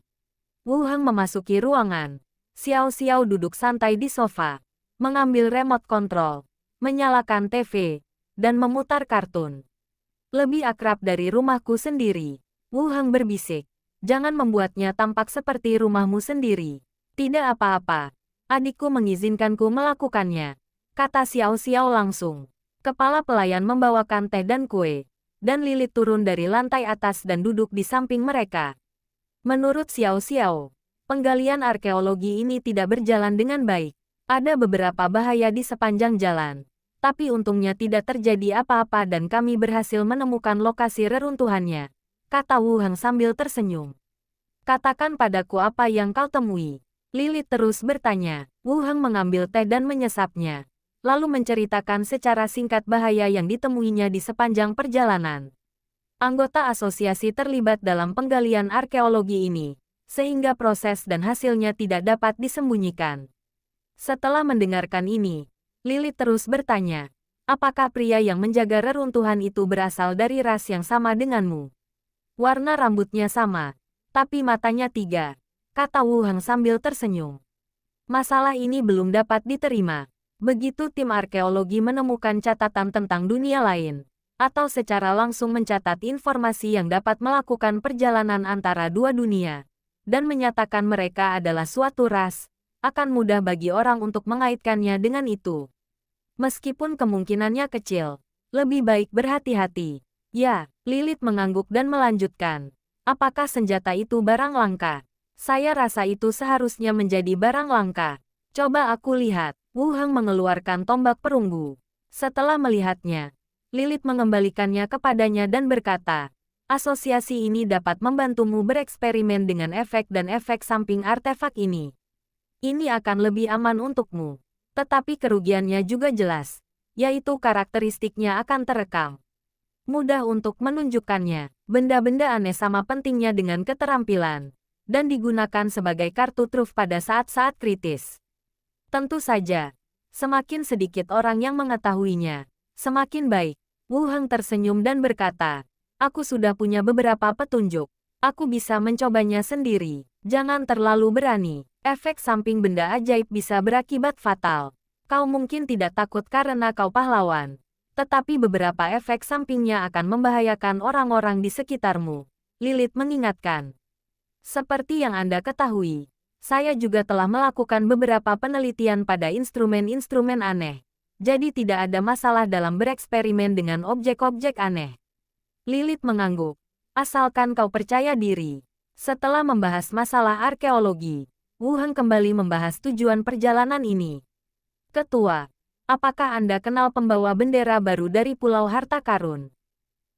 S1: Wu Heng memasuki ruangan. Xiao Xiao duduk santai di sofa, mengambil remote control, menyalakan TV, dan memutar kartun. "Lebih akrab dari rumahku sendiri," Wu Heng berbisik. "Jangan membuatnya tampak seperti rumahmu sendiri." "Tidak apa-apa. Adikku mengizinkanku melakukannya," kata Xiao Xiao langsung. Kepala pelayan membawakan teh dan kue, dan Lilith turun dari lantai atas dan duduk di samping mereka. Menurut Xiao Xiao, penggalian arkeologi ini tidak berjalan dengan baik. Ada beberapa bahaya di sepanjang jalan. Tapi untungnya tidak terjadi apa-apa dan kami berhasil menemukan lokasi reruntuhannya, kata Wu Heng sambil tersenyum. "Katakan padaku apa yang kau temui." Lilith terus bertanya. Wu Heng mengambil teh dan menyesapnya, lalu menceritakan secara singkat bahaya yang ditemuinya di sepanjang perjalanan. Anggota asosiasi terlibat dalam penggalian arkeologi ini, sehingga proses dan hasilnya tidak dapat disembunyikan. Setelah mendengarkan ini, Lilith terus bertanya, "Apakah pria yang menjaga reruntuhan itu berasal dari ras yang sama denganmu?" "Warna rambutnya sama, tapi matanya 3, kata Wu Heng sambil tersenyum. Masalah ini belum dapat diterima. Begitu tim arkeologi menemukan catatan tentang dunia lain, atau secara langsung mencatat informasi yang dapat melakukan perjalanan antara dua dunia, dan menyatakan mereka adalah suatu ras, akan mudah bagi orang untuk mengaitkannya dengan itu. Meskipun kemungkinannya kecil, lebih baik berhati-hati." "Ya," Lilith mengangguk dan melanjutkan. "Apakah senjata itu barang langka?" "Saya rasa itu seharusnya menjadi barang langka. Coba aku lihat." Wu Heng mengeluarkan tombak perunggu. Setelah melihatnya, Lilith mengembalikannya kepadanya dan berkata, "Asosiasi ini dapat membantumu bereksperimen dengan efek dan efek samping artefak ini. Ini akan lebih aman untukmu. Tetapi kerugiannya juga jelas, yaitu karakteristiknya akan terekam. Mudah untuk menunjukkannya, benda-benda aneh sama pentingnya dengan keterampilan, dan digunakan sebagai kartu truf pada saat-saat kritis. Tentu saja, semakin sedikit orang yang mengetahuinya, semakin baik." Wu Heng tersenyum dan berkata, "Aku sudah punya beberapa petunjuk. Aku bisa mencobanya sendiri. Jangan terlalu berani. Efek samping benda ajaib bisa berakibat fatal. Kau mungkin tidak takut karena kau pahlawan, tetapi beberapa efek sampingnya akan membahayakan orang-orang di sekitarmu," Lilith mengingatkan. "Seperti yang Anda ketahui, saya juga telah melakukan beberapa penelitian pada instrumen-instrumen aneh, jadi tidak ada masalah dalam bereksperimen dengan objek-objek aneh." Lilith mengangguk. "Asalkan kau percaya diri." Setelah membahas masalah arkeologi, Wu Heng kembali membahas tujuan perjalanan ini. "Ketua, apakah Anda kenal pembawa bendera baru dari Pulau Harta Karun?"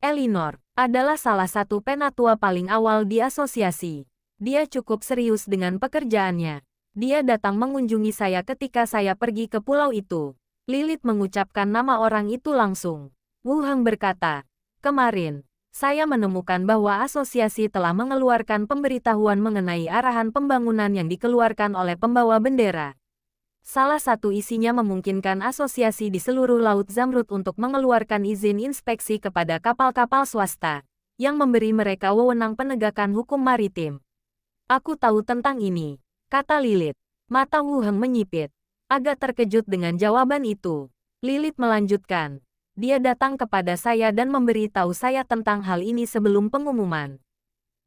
S1: "Elinor adalah salah satu penatua paling awal di asosiasi. Dia cukup serius dengan pekerjaannya. Dia datang mengunjungi saya ketika saya pergi ke pulau itu." Lilith mengucapkan nama orang itu langsung. Wu Heng berkata, "Kemarin, saya menemukan bahwa asosiasi telah mengeluarkan pemberitahuan mengenai arahan pembangunan yang dikeluarkan oleh pembawa bendera. Salah satu isinya memungkinkan asosiasi di seluruh Laut Zamrud untuk mengeluarkan izin inspeksi kepada kapal-kapal swasta, yang memberi mereka wewenang penegakan hukum maritim." "Aku tahu tentang ini," kata Lilith. Mata Wu Heng menyipit, agak terkejut dengan jawaban itu. Lilith melanjutkan, "Dia datang kepada saya dan memberi tahu saya tentang hal ini sebelum pengumuman.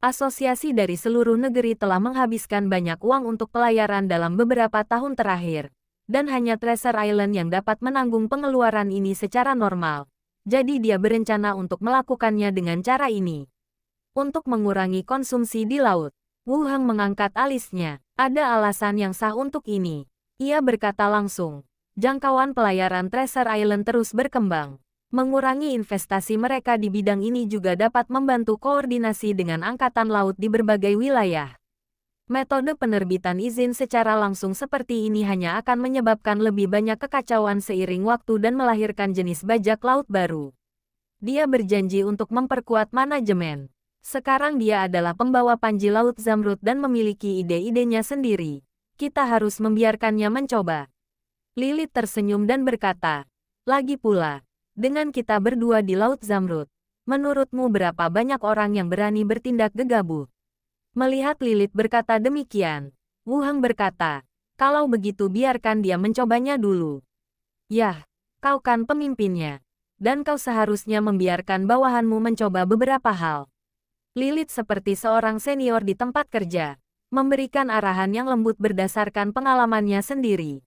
S1: Asosiasi dari seluruh negeri telah menghabiskan banyak uang untuk pelayaran dalam beberapa tahun terakhir, dan hanya Treasure Island yang dapat menanggung pengeluaran ini secara normal. Jadi dia berencana untuk melakukannya dengan cara ini. Untuk mengurangi konsumsi di laut." Wu Heng mengangkat alisnya. "Ada alasan yang sah untuk ini," ia berkata langsung. "Jangkauan pelayaran Treasure Island terus berkembang. Mengurangi investasi mereka di bidang ini juga dapat membantu koordinasi dengan angkatan laut di berbagai wilayah. Metode penerbitan izin secara langsung seperti ini hanya akan menyebabkan lebih banyak kekacauan seiring waktu dan melahirkan jenis bajak laut baru. Dia berjanji untuk memperkuat manajemen. Sekarang dia adalah pembawa Panji Laut Zamrud dan memiliki ide-idenya sendiri. Kita harus membiarkannya mencoba. Lilith tersenyum dan berkata, lagi pula, dengan kita berdua di Laut Zamrud, menurutmu berapa banyak orang yang berani bertindak gegabah? Melihat Lilith berkata demikian, Wu Heng berkata, kalau begitu biarkan dia mencobanya dulu. Yah, kau kan pemimpinnya, dan kau seharusnya membiarkan bawahanmu mencoba beberapa hal. Lilith seperti seorang senior di tempat kerja, memberikan arahan yang lembut berdasarkan pengalamannya sendiri.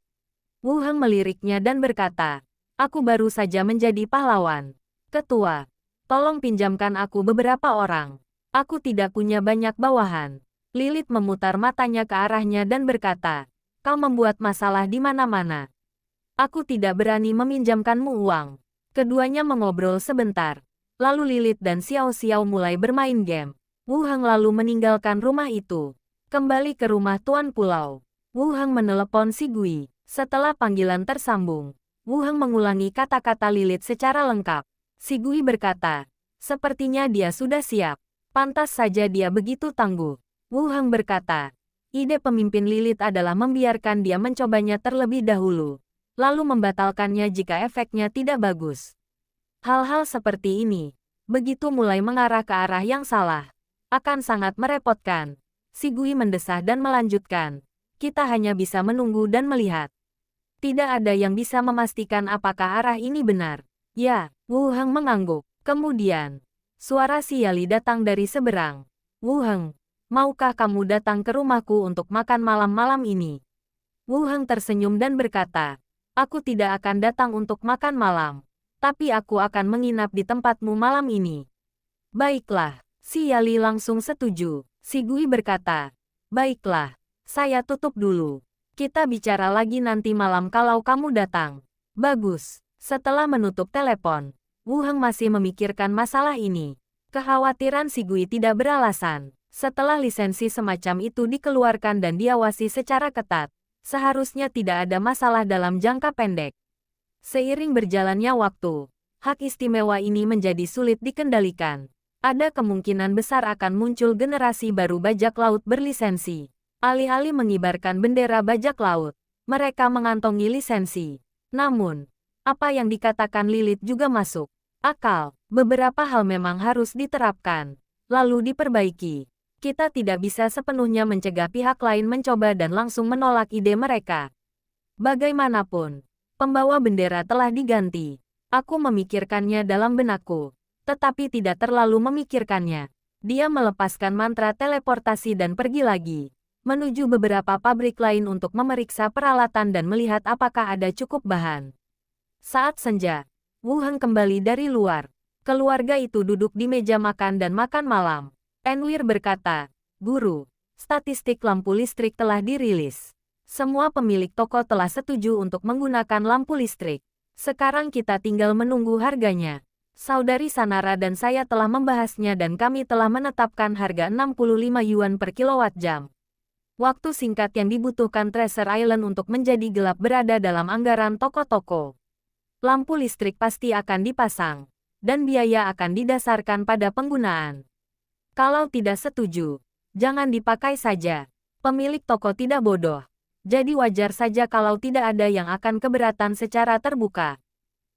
S1: Wu Heng meliriknya dan berkata, aku baru saja menjadi pahlawan. Ketua, tolong pinjamkan aku beberapa orang. Aku tidak punya banyak bawahan. Lilith memutar matanya ke arahnya dan berkata, kau membuat masalah di mana-mana. Aku tidak berani meminjamkanmu uang. Keduanya mengobrol sebentar. Lalu Lilith dan Xiao Xiao mulai bermain game. Wu Heng lalu meninggalkan rumah itu. Kembali ke rumah Tuan Pulau. Wu Heng menelepon Si Gui. Setelah panggilan tersambung, Wu Heng mengulangi kata-kata Lilith secara lengkap. Si Gui berkata, sepertinya dia sudah siap. Pantas saja dia begitu tangguh. Wu Heng berkata, ide pemimpin Lilith adalah membiarkan dia mencobanya terlebih dahulu, lalu membatalkannya jika efeknya tidak bagus. Hal-hal seperti ini, begitu mulai mengarah ke arah yang salah, akan sangat merepotkan. Si Gui mendesah dan melanjutkan, kita hanya bisa menunggu dan melihat. Tidak ada yang bisa memastikan apakah arah ini benar. Ya, Wu Heng mengangguk. Kemudian, suara Si Yali datang dari seberang. Wu Heng, maukah kamu datang ke rumahku untuk makan malam-malam ini? Wu Heng tersenyum dan berkata, aku tidak akan datang untuk makan malam, tapi aku akan menginap di tempatmu malam ini. Baiklah, Si Yali langsung setuju. Si Gui berkata, baiklah, saya tutup dulu. Kita bicara lagi nanti malam kalau kamu datang. Bagus. Setelah menutup telepon, Wu Heng masih memikirkan masalah ini. Kekhawatiran Si Gui tidak beralasan. Setelah lisensi semacam itu dikeluarkan dan diawasi secara ketat, seharusnya tidak ada masalah dalam jangka pendek. Seiring berjalannya waktu, hak istimewa ini menjadi sulit dikendalikan. Ada kemungkinan besar akan muncul generasi baru bajak laut berlisensi. Alih-alih mengibarkan bendera bajak laut, mereka mengantongi lisensi. Namun, apa yang dikatakan Lilith juga masuk akal. Beberapa hal memang harus diterapkan, lalu diperbaiki. Kita tidak bisa sepenuhnya mencegah pihak lain mencoba dan langsung menolak ide mereka. Bagaimanapun, pembawa bendera telah diganti. Aku memikirkannya dalam benakku, tetapi tidak terlalu memikirkannya. Dia melepaskan mantra teleportasi dan pergi lagi, menuju beberapa pabrik lain untuk memeriksa peralatan dan melihat apakah ada cukup bahan. Saat senja, Wu Heng kembali dari luar. Keluarga itu duduk di meja makan dan makan malam. Enwir berkata, Guru, statistik lampu listrik telah dirilis. Semua pemilik toko telah setuju untuk menggunakan lampu listrik. Sekarang kita tinggal menunggu harganya. Saudari Sanara dan saya telah membahasnya dan kami telah menetapkan harga 65 yuan per kilowatt jam. Waktu singkat yang dibutuhkan Treasure Island untuk menjadi gelap berada dalam anggaran toko-toko. Lampu listrik pasti akan dipasang, dan biaya akan didasarkan pada penggunaan. Kalau tidak setuju, jangan dipakai saja. Pemilik toko tidak bodoh, jadi wajar saja kalau tidak ada yang akan keberatan secara terbuka.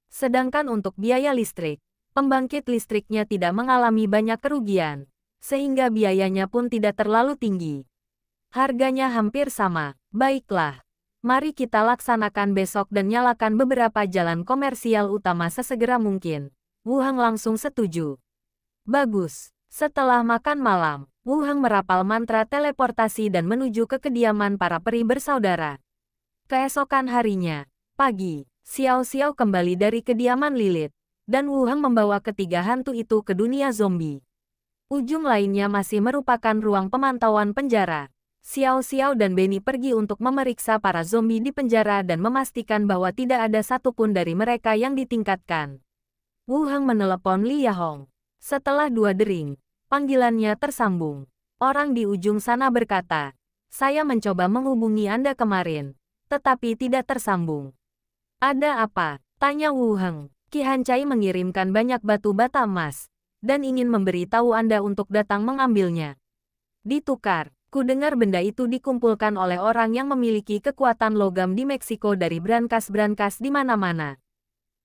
S1: Sedangkan untuk biaya listrik, pembangkit listriknya tidak mengalami banyak kerugian, sehingga biayanya pun tidak terlalu tinggi. Harganya hampir sama. Baiklah. Mari kita laksanakan besok dan nyalakan beberapa jalan komersial utama sesegera mungkin. Wu Heng langsung setuju. Bagus. Setelah makan malam, Wu Heng merapal mantra teleportasi dan menuju ke kediaman para peri bersaudara. Keesokan harinya, pagi, Xiao Xiao kembali dari kediaman Lilith, dan Wu Heng membawa ketiga hantu itu ke dunia zombie. Ujung lainnya masih merupakan ruang pemantauan penjara. Xiao Xiao dan Benny pergi untuk memeriksa para zombie di penjara dan memastikan bahwa tidak ada satupun dari mereka yang ditingkatkan. Wu Heng menelepon Li Yahong. Setelah 2 dering, panggilannya tersambung. Orang di ujung sana berkata, "Saya mencoba menghubungi Anda kemarin, tetapi tidak tersambung." "Ada apa?" tanya Wu Heng. "Qi Hancai mengirimkan banyak batu bata emas, dan ingin memberitahu Anda untuk datang mengambilnya." "Ditukar." Ku dengar benda itu dikumpulkan oleh orang yang memiliki kekuatan logam di Meksiko dari brankas-brankas di mana-mana.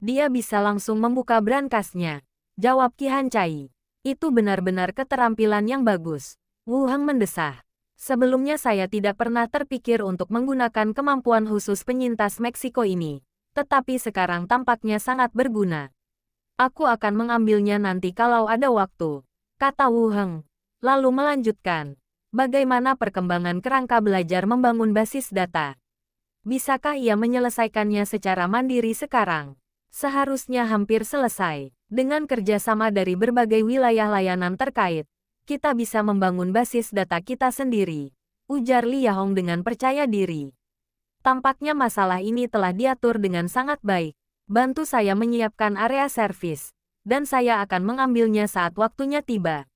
S1: "Dia bisa langsung membuka brankasnya," jawab Qi Hancai. "Itu benar-benar keterampilan yang bagus." Wu Heng mendesah. "Sebelumnya saya tidak pernah terpikir untuk menggunakan kemampuan khusus penyintas Meksiko ini, tetapi sekarang tampaknya sangat berguna. Aku akan mengambilnya nanti kalau ada waktu," kata Wu Heng. Lalu melanjutkan, "Bagaimana perkembangan kerangka belajar membangun basis data? Bisakah ia menyelesaikannya secara mandiri sekarang?" "Seharusnya hampir selesai. Dengan kerjasama dari berbagai wilayah layanan terkait, kita bisa membangun basis data kita sendiri," ujar Li Yahong dengan percaya diri. "Tampaknya masalah ini telah diatur dengan sangat baik. Bantu saya menyiapkan area servis, dan saya akan mengambilnya saat waktunya tiba."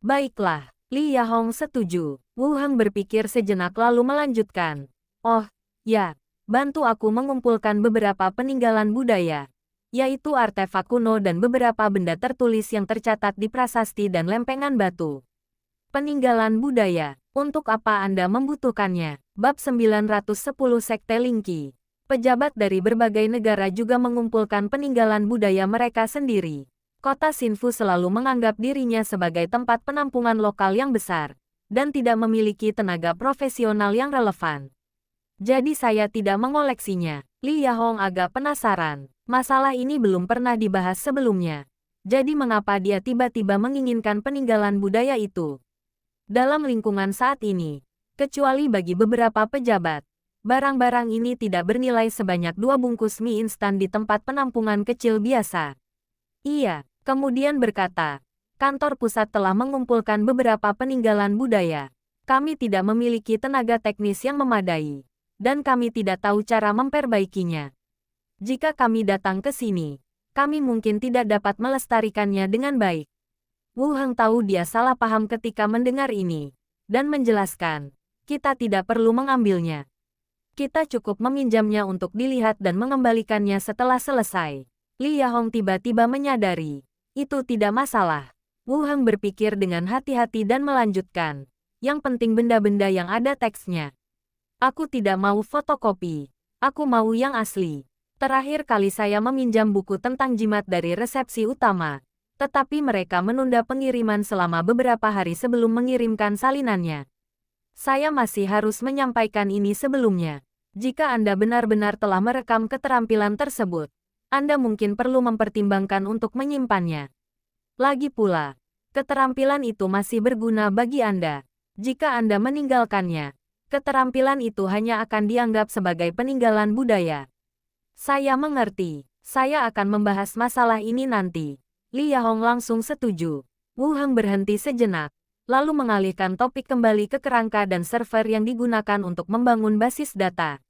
S1: "Baiklah." Li Yahong setuju. Wu Heng berpikir sejenak lalu melanjutkan. "Oh, ya, bantu aku mengumpulkan beberapa peninggalan budaya, yaitu artefak kuno dan beberapa benda tertulis yang tercatat di prasasti dan lempengan batu." "Peninggalan budaya, untuk apa Anda membutuhkannya?" Bab 910 Sekte Lingqi. Pejabat dari berbagai negara juga mengumpulkan peninggalan budaya mereka sendiri. Kota Xinfu selalu menganggap dirinya sebagai tempat penampungan lokal yang besar, dan tidak memiliki tenaga profesional yang relevan. "Jadi saya tidak mengoleksinya." Li Yahong agak penasaran. Masalah ini belum pernah dibahas sebelumnya. Jadi mengapa dia tiba-tiba menginginkan peninggalan budaya itu? Dalam lingkungan saat ini, kecuali bagi beberapa pejabat, barang-barang ini tidak bernilai sebanyak 2 bungkus mie instan di tempat penampungan kecil biasa. Ia kemudian berkata, "Kantor pusat telah mengumpulkan beberapa peninggalan budaya. Kami tidak memiliki tenaga teknis yang memadai, dan kami tidak tahu cara memperbaikinya. Jika kami datang ke sini, kami mungkin tidak dapat melestarikannya dengan baik." Wu Heng tahu dia salah paham ketika mendengar ini, dan menjelaskan, "Kita tidak perlu mengambilnya. Kita cukup meminjamnya untuk dilihat dan mengembalikannya setelah selesai." Li Yahong tiba-tiba menyadari, itu tidak masalah. Wu Heng berpikir dengan hati-hati dan melanjutkan, "Yang penting benda-benda yang ada teksnya. Aku tidak mau fotokopi. Aku mau yang asli. Terakhir kali saya meminjam buku tentang jimat dari resepsi utama, tetapi mereka menunda pengiriman selama beberapa hari sebelum mengirimkan salinannya. Saya masih harus menyampaikan ini sebelumnya. Jika Anda benar-benar telah merekam keterampilan tersebut, Anda mungkin perlu mempertimbangkan untuk menyimpannya. Lagi pula, keterampilan itu masih berguna bagi Anda. Jika Anda meninggalkannya, keterampilan itu hanya akan dianggap sebagai peninggalan budaya." "Saya mengerti. Saya akan membahas masalah ini nanti." Li Yahong langsung setuju. Wu Heng berhenti sejenak, lalu mengalihkan topik kembali ke kerangka dan server yang digunakan untuk membangun basis data.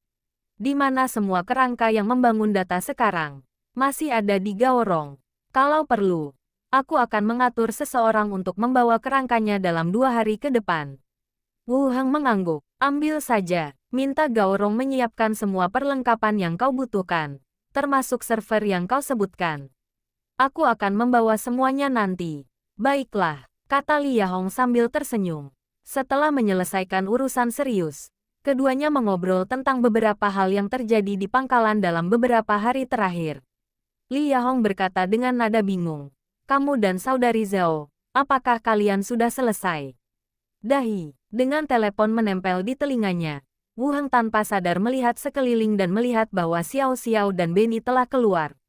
S1: "Di mana semua kerangka yang membangun data sekarang?" "Masih ada di Gaorong. Kalau perlu, aku akan mengatur seseorang untuk membawa kerangkanya dalam 2 hari ke depan." Wu Heng mengangguk. "Ambil saja. Minta Gaorong menyiapkan semua perlengkapan yang kau butuhkan, termasuk server yang kau sebutkan. Aku akan membawa semuanya nanti." "Baiklah," kata Li Yahong sambil tersenyum. Setelah menyelesaikan urusan serius, keduanya mengobrol tentang beberapa hal yang terjadi di pangkalan dalam beberapa hari terakhir. Li Yahong berkata dengan nada bingung, "Kamu dan saudari Zhao, apakah kalian sudah selesai?" Dahi, dengan telepon menempel di telinganya, Wu Heng tanpa sadar melihat sekeliling dan melihat bahwa Xiao Xiao dan Benny telah keluar.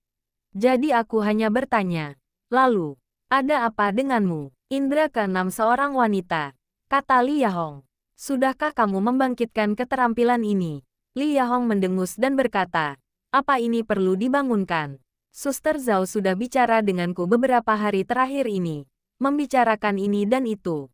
S1: "Jadi aku hanya bertanya, lalu, ada apa denganmu?" "Indra keenam seorang wanita," kata Li Yahong. "Sudahkah kamu membangkitkan keterampilan ini?" Li Yahong mendengus dan berkata, "Apa ini perlu dibangunkan? Suster Zhao sudah bicara denganku beberapa hari terakhir ini, membicarakan ini dan itu.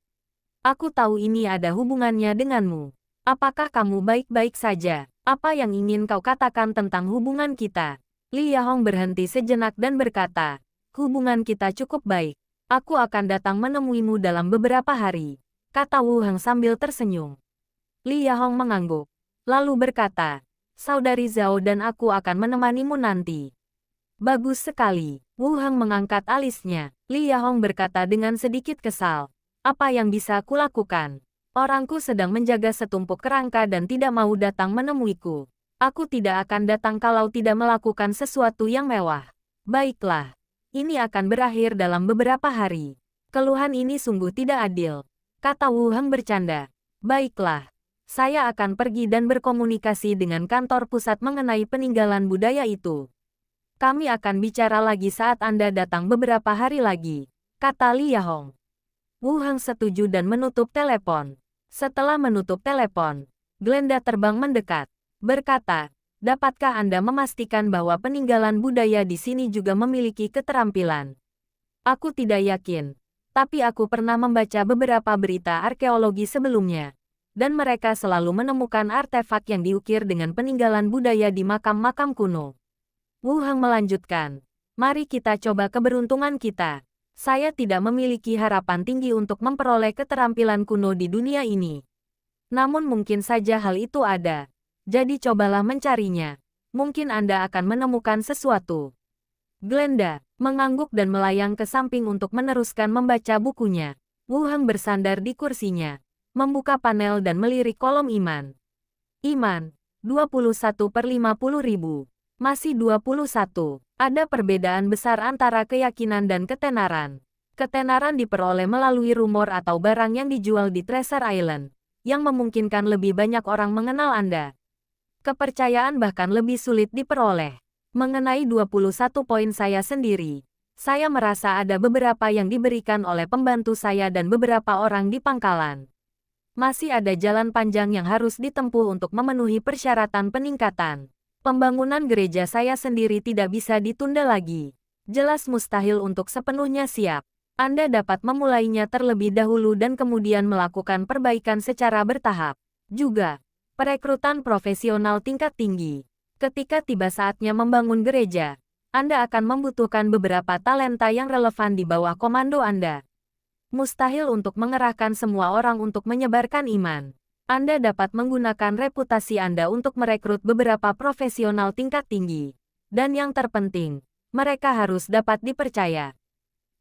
S1: Aku tahu ini ada hubungannya denganmu. Apakah kamu baik-baik saja? Apa yang ingin kau katakan tentang hubungan kita?" Li Yahong berhenti sejenak dan berkata, Hubungan kita cukup baik. Aku akan datang menemuimu dalam beberapa hari, kata Wu Heng sambil tersenyum. Li Yahong mengangguk, lalu berkata, saudari Zhao dan aku akan menemanimu nanti. Bagus sekali. Wu Heng mengangkat alisnya. Li Yahong berkata dengan sedikit kesal. Apa yang bisa kulakukan? Orangku sedang menjaga setumpuk kerangka dan tidak mau datang menemuiku. Aku tidak akan datang kalau tidak melakukan sesuatu yang mewah. Baiklah. Ini akan berakhir dalam beberapa hari. Keluhan ini sungguh tidak adil, kata Wu Heng bercanda. Baiklah. Saya akan pergi dan berkomunikasi dengan kantor pusat mengenai peninggalan budaya itu. Kami akan bicara lagi saat Anda datang beberapa hari lagi, kata Li Yahong. Wu Heng setuju dan menutup telepon. Setelah menutup telepon, Glenda terbang mendekat, berkata, dapatkah Anda memastikan bahwa peninggalan budaya di sini juga memiliki keterampilan? Aku tidak yakin, tapi aku pernah membaca beberapa berita arkeologi sebelumnya, dan mereka selalu menemukan artefak yang diukir dengan peninggalan budaya di makam-makam kuno. Wu Heng melanjutkan, mari kita coba keberuntungan kita. Saya tidak memiliki harapan tinggi untuk memperoleh keterampilan kuno di dunia ini. Namun mungkin saja hal itu ada. Jadi cobalah mencarinya. Mungkin Anda akan menemukan sesuatu. Glenda mengangguk dan melayang ke samping untuk meneruskan membaca bukunya. Wu Heng bersandar di kursinya, membuka panel dan melirik kolom iman. Iman, 21/50.000. Masih 21. Ada perbedaan besar antara keyakinan dan ketenaran. Ketenaran diperoleh melalui rumor atau barang yang dijual di Treasure Island, yang memungkinkan lebih banyak orang mengenal Anda. Kepercayaan bahkan lebih sulit diperoleh. Mengenai 21 poin saya sendiri, saya merasa ada beberapa yang diberikan oleh pembantu saya dan beberapa orang di pangkalan. Masih ada jalan panjang yang harus ditempuh untuk memenuhi persyaratan peningkatan. Pembangunan gereja saya sendiri tidak bisa ditunda lagi. Jelas mustahil untuk sepenuhnya siap. Anda dapat memulainya terlebih dahulu dan kemudian melakukan perbaikan secara bertahap. Juga, perekrutan profesional tingkat tinggi. Ketika tiba saatnya membangun gereja, Anda akan membutuhkan beberapa talenta yang relevan di bawah komando Anda. Mustahil untuk mengerahkan semua orang untuk menyebarkan iman. Anda dapat menggunakan reputasi Anda untuk merekrut beberapa profesional tingkat tinggi. Dan yang terpenting, mereka harus dapat dipercaya.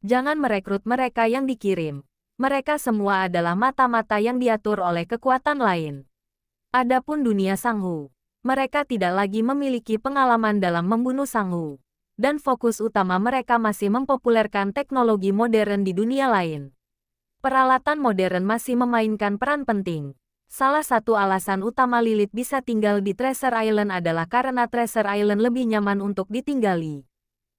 S1: Jangan merekrut mereka yang dikirim. Mereka semua adalah mata-mata yang diatur oleh kekuatan lain. Adapun dunia Sanghu, mereka tidak lagi memiliki pengalaman dalam membunuh Sanghu. Dan fokus utama mereka masih mempopulerkan teknologi modern di dunia lain. Peralatan modern masih memainkan peran penting. Salah satu alasan utama Lilith bisa tinggal di Treasure Island adalah karena Treasure Island lebih nyaman untuk ditinggali.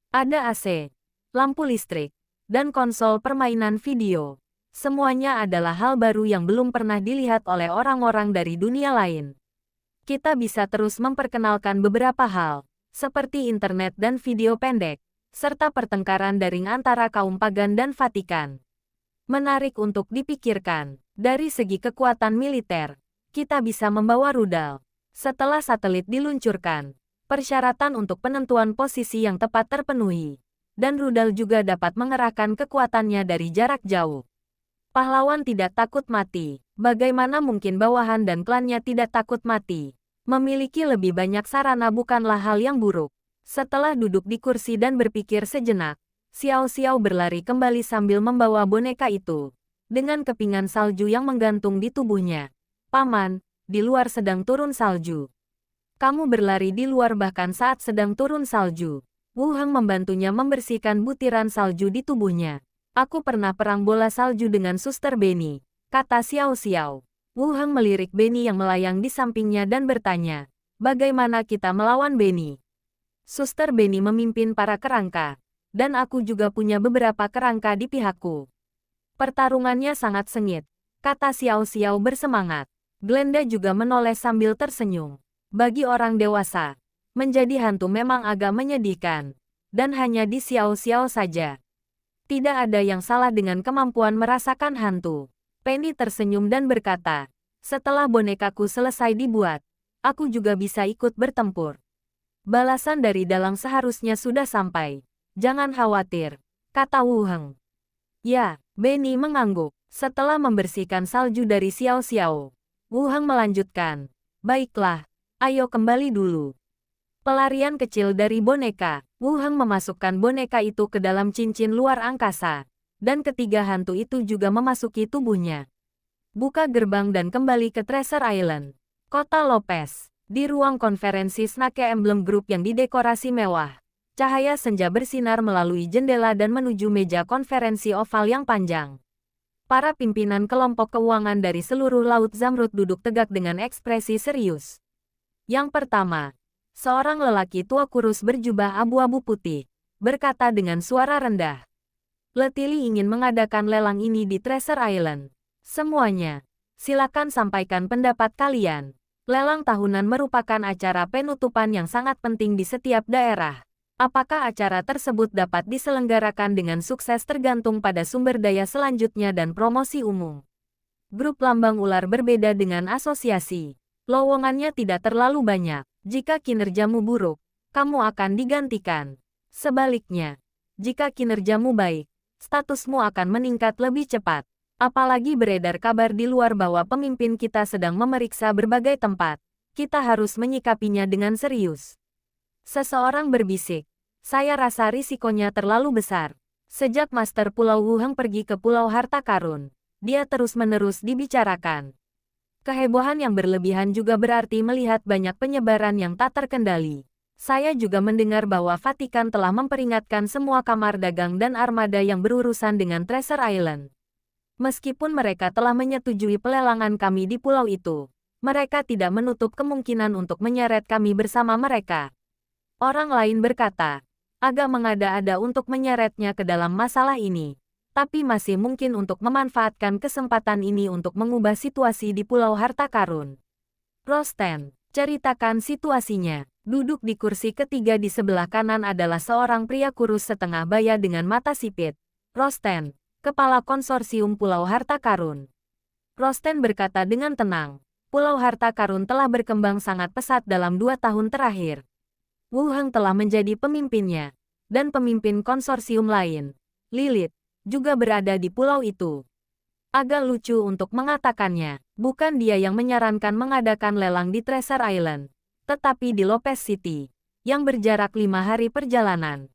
S1: Ada AC, lampu listrik, dan konsol permainan video. Semuanya adalah hal baru yang belum pernah dilihat oleh orang-orang dari dunia lain. Kita bisa terus memperkenalkan beberapa hal, seperti internet dan video pendek, serta pertengkaran daring antara kaum pagan dan Vatikan. Menarik untuk dipikirkan, dari segi kekuatan militer, kita bisa membawa rudal. Setelah satelit diluncurkan, persyaratan untuk penentuan posisi yang tepat terpenuhi. Dan rudal juga dapat mengerahkan kekuatannya dari jarak jauh. Pahlawan tidak takut mati. Bagaimana mungkin bawahan dan klannya tidak takut mati? Memiliki lebih banyak sarana bukanlah hal yang buruk. Setelah duduk di kursi dan berpikir sejenak, Xiao Xiao berlari kembali sambil membawa boneka itu. Dengan kepingan salju yang menggantung di tubuhnya. Paman, di luar sedang turun salju. Kamu berlari di luar bahkan saat sedang turun salju. Wu Heng membantunya membersihkan butiran salju di tubuhnya. Aku pernah perang bola salju dengan Suster Benny, kata Xiao Xiao. Wu Heng melirik Benny yang melayang di sampingnya dan bertanya, bagaimana kita melawan Benny? Suster Benny memimpin para kerangka, dan aku juga punya beberapa kerangka di pihakku. Pertarungannya sangat sengit, kata Xiao Xiao bersemangat. Glenda juga menoleh sambil tersenyum. Bagi orang dewasa, menjadi hantu memang agak menyedihkan, dan hanya di Xiao Xiao saja. Tidak ada yang salah dengan kemampuan merasakan hantu. Penny tersenyum dan berkata, setelah bonekaku selesai dibuat, aku juga bisa ikut bertempur. Balasan dari Dalang seharusnya sudah sampai. Jangan khawatir, kata Wu Heng. Ya, Benny mengangguk. Setelah membersihkan salju dari Xiao Xiao, Wu Heng melanjutkan. Baiklah, ayo kembali dulu. Pelarian kecil dari boneka. Wu Heng memasukkan boneka itu ke dalam cincin luar angkasa. Dan ketiga hantu itu juga memasuki tubuhnya. Buka gerbang dan kembali ke Treasure Island. Kota Lopez. Di ruang konferensi Snake Emblem Group yang didekorasi mewah. Cahaya senja bersinar melalui jendela dan menuju meja konferensi oval yang panjang. Para pimpinan kelompok keuangan dari seluruh Laut Zamrud duduk tegak dengan ekspresi serius. Yang pertama, seorang lelaki tua kurus berjubah abu-abu putih, berkata dengan suara rendah. Letili ingin mengadakan lelang ini di Treasure Island. Semuanya, silakan sampaikan pendapat kalian. Lelang tahunan merupakan acara penutupan yang sangat penting di setiap daerah. Apakah acara tersebut dapat diselenggarakan dengan sukses tergantung pada sumber daya selanjutnya dan promosi umum. Grup Lambang Ular berbeda dengan asosiasi. Lowongannya tidak terlalu banyak. Jika kinerjamu buruk, kamu akan digantikan. Sebaliknya, jika kinerjamu baik, statusmu akan meningkat lebih cepat. Apalagi beredar kabar di luar bahwa pemimpin kita sedang memeriksa berbagai tempat. Kita harus menyikapinya dengan serius. Seseorang berbisik. Saya rasa risikonya terlalu besar. Sejak Master Pulau Wu Heng pergi ke Pulau Harta Karun, dia terus-menerus dibicarakan. Kehebohan yang berlebihan juga berarti melihat banyak penyebaran yang tak terkendali. Saya juga mendengar bahwa Vatikan telah memperingatkan semua kamar dagang dan armada yang berurusan dengan Treasure Island. Meskipun mereka telah menyetujui pelelangan kami di pulau itu, mereka tidak menutup kemungkinan untuk menyeret kami bersama mereka. Orang lain berkata, agak mengada-ada untuk menyeretnya ke dalam masalah ini, tapi masih mungkin untuk memanfaatkan kesempatan ini untuk mengubah situasi di Pulau Harta Karun. Rosten, ceritakan situasinya. Duduk di kursi ketiga di sebelah kanan adalah seorang pria kurus setengah baya dengan mata sipit. Rosten, Kepala Konsorsium Pulau Harta Karun. Rosten berkata dengan tenang, Pulau Harta Karun telah berkembang sangat pesat dalam 2 tahun terakhir. Wu Heng telah menjadi pemimpinnya, dan pemimpin konsorsium lain, Lilith, juga berada di pulau itu. Agak lucu untuk mengatakannya, bukan dia yang menyarankan mengadakan lelang di Treasure Island, tetapi di Lopez City, yang berjarak 5 hari perjalanan.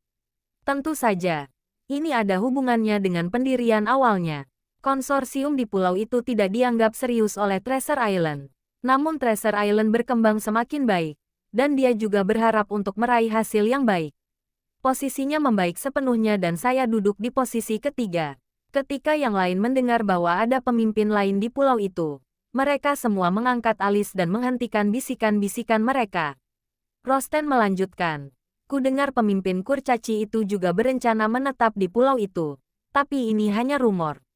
S1: Tentu saja, ini ada hubungannya dengan pendirian awalnya. Konsorsium di pulau itu tidak dianggap serius oleh Treasure Island. Namun Treasure Island berkembang semakin baik, dan dia juga berharap untuk meraih hasil yang baik. Posisinya membaik sepenuhnya dan saya duduk di posisi ketiga. Ketika yang lain mendengar bahwa ada pemimpin lain di pulau itu, mereka semua mengangkat alis dan menghentikan bisikan-bisikan mereka. Rosten melanjutkan. Ku dengar pemimpin kurcaci itu juga berencana menetap di pulau itu, tapi ini hanya rumor.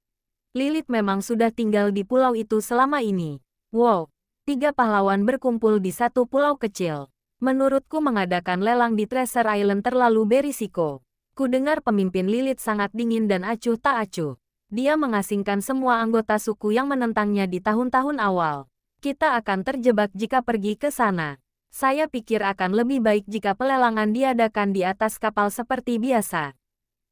S1: Lilith memang sudah tinggal di pulau itu selama ini. Wow, 3 pahlawan berkumpul di satu pulau kecil. Menurutku mengadakan lelang di Treasure Island terlalu berisiko. Ku dengar pemimpin Lilith sangat dingin dan acuh tak acuh. Dia mengasingkan semua anggota suku yang menentangnya di tahun-tahun awal. Kita akan terjebak jika pergi ke sana. Saya pikir akan lebih baik jika pelelangan diadakan di atas kapal seperti biasa.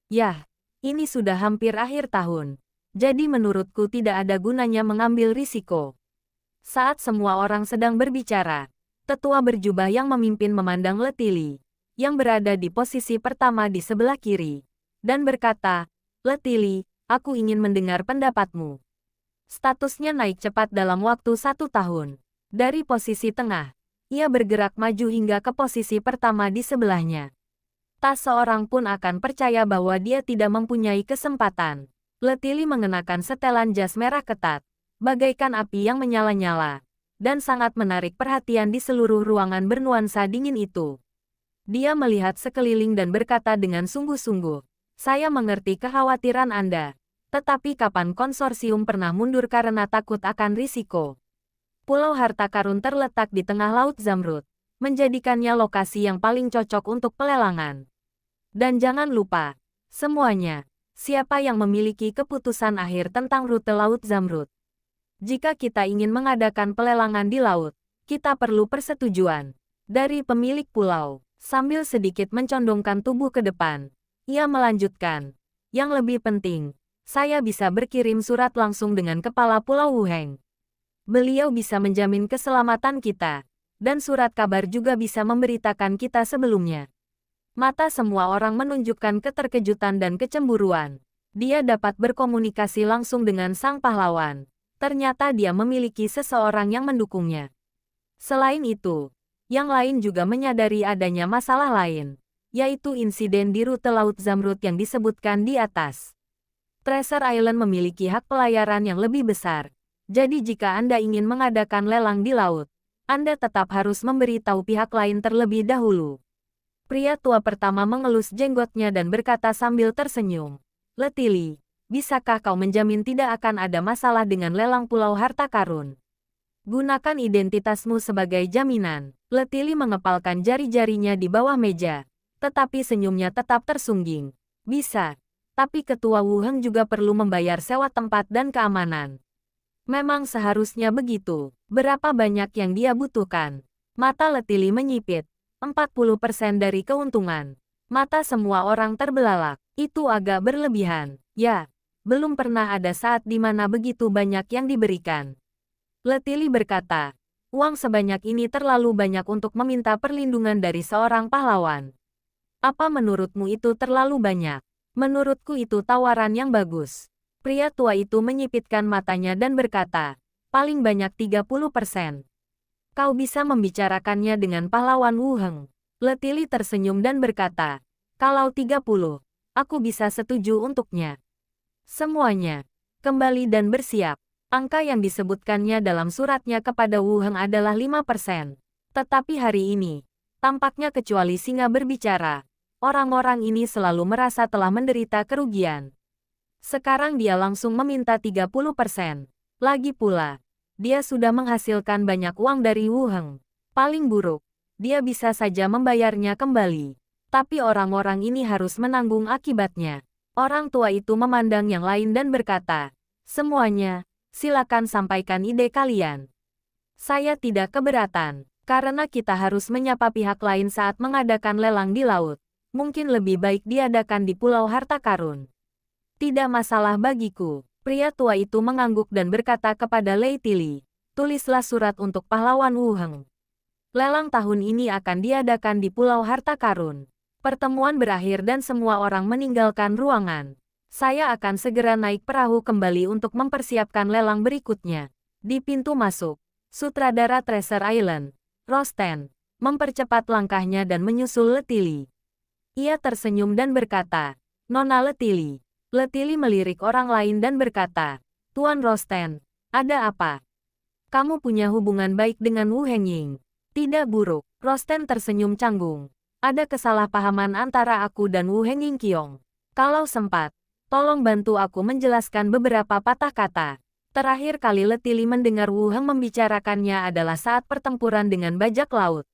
S1: Yah, ini sudah hampir akhir tahun. Jadi menurutku tidak ada gunanya mengambil risiko. Saat semua orang sedang berbicara, tetua berjubah yang memimpin memandang Letili, yang berada di posisi pertama di sebelah kiri, dan berkata, Letili, aku ingin mendengar pendapatmu. Statusnya naik cepat dalam waktu 1 tahun. Dari posisi tengah, ia bergerak maju hingga ke posisi pertama di sebelahnya. Tak seorang pun akan percaya bahwa dia tidak mempunyai kesempatan. Letili mengenakan setelan jas merah ketat, bagaikan api yang menyala-nyala, dan sangat menarik perhatian di seluruh ruangan bernuansa dingin itu. Dia melihat sekeliling dan berkata dengan sungguh-sungguh, saya mengerti kekhawatiran Anda, tetapi kapan konsorsium pernah mundur karena takut akan risiko? Pulau Harta Karun terletak di tengah Laut Zamrud, menjadikannya lokasi yang paling cocok untuk pelelangan. Dan jangan lupa, semuanya, siapa yang memiliki keputusan akhir tentang rute Laut Zamrud. Jika kita ingin mengadakan pelelangan di laut, kita perlu persetujuan dari pemilik pulau. Sambil sedikit mencondongkan tubuh ke depan, ia melanjutkan, Yang lebih penting, saya bisa berkirim surat langsung dengan kepala Pulau Wuheng. Beliau bisa menjamin keselamatan kita, dan surat kabar juga bisa memberitakan kita sebelumnya. Mata semua orang menunjukkan keterkejutan dan kecemburuan. Dia dapat berkomunikasi langsung dengan sang pahlawan. Ternyata dia memiliki seseorang yang mendukungnya. Selain itu, yang lain juga menyadari adanya masalah lain, yaitu insiden di rute Laut Zamrud yang disebutkan di atas. Treasure Island memiliki hak pelayaran yang lebih besar. Jadi jika Anda ingin mengadakan lelang di laut, Anda tetap harus memberitahu pihak lain terlebih dahulu. Pria tua pertama mengelus jenggotnya dan berkata sambil tersenyum. Letili, bisakah kau menjamin tidak akan ada masalah dengan lelang Pulau Harta Karun? Gunakan identitasmu sebagai jaminan. Letili mengepalkan jari-jarinya di bawah meja, tetapi senyumnya tetap tersungging. Bisa, tapi Ketua Wuheng juga perlu membayar sewa tempat dan keamanan. Memang seharusnya begitu. Berapa banyak yang dia butuhkan? Mata Letili menyipit. 40% dari keuntungan. Mata semua orang terbelalak. Itu agak berlebihan. Ya, belum pernah ada saat di mana begitu banyak yang diberikan. Letili berkata, uang sebanyak ini terlalu banyak untuk meminta perlindungan dari seorang pahlawan. Apa menurutmu itu terlalu banyak? Menurutku itu tawaran yang bagus. Pria tua itu menyipitkan matanya dan berkata, paling banyak 30%. Kau bisa membicarakannya dengan pahlawan Wuheng. Letili tersenyum dan berkata, kalau 30, aku bisa setuju untuknya. Semuanya, kembali dan bersiap. Angka yang disebutkannya dalam suratnya kepada Wuheng adalah 5%. Tetapi hari ini, tampaknya kecuali singa berbicara, orang-orang ini selalu merasa telah menderita kerugian. Sekarang dia langsung meminta 30%. Lagi pula, dia sudah menghasilkan banyak uang dari Wuheng. Paling buruk, dia bisa saja membayarnya kembali. Tapi orang-orang ini harus menanggung akibatnya. Orang tua itu memandang yang lain dan berkata, semuanya, silakan sampaikan ide kalian. Saya tidak keberatan, karena kita harus menyapa pihak lain saat mengadakan lelang di laut. Mungkin lebih baik diadakan di Pulau Harta Karun. Tidak masalah bagiku. Pria tua itu mengangguk dan berkata kepada Letili, tulislah surat untuk pahlawan Wuheng. Lelang tahun ini akan diadakan di Pulau Harta Karun. Pertemuan berakhir dan semua orang meninggalkan ruangan. Saya akan segera naik perahu kembali untuk mempersiapkan lelang berikutnya. Di pintu masuk, sutradara Treasure Island, Rosten, mempercepat langkahnya dan menyusul Letili. Ia tersenyum dan berkata, Nona Letili. Letili melirik orang lain dan berkata, Tuan Rosten, ada apa? Kamu punya hubungan baik dengan Wu Hengying. Tidak buruk. Rosten tersenyum canggung. Ada kesalahpahaman antara aku dan Wu Hengying Qiong. Kalau sempat, tolong bantu aku menjelaskan beberapa patah kata. Terakhir kali Letili mendengar Wu Heng membicarakannya adalah saat pertempuran dengan bajak laut.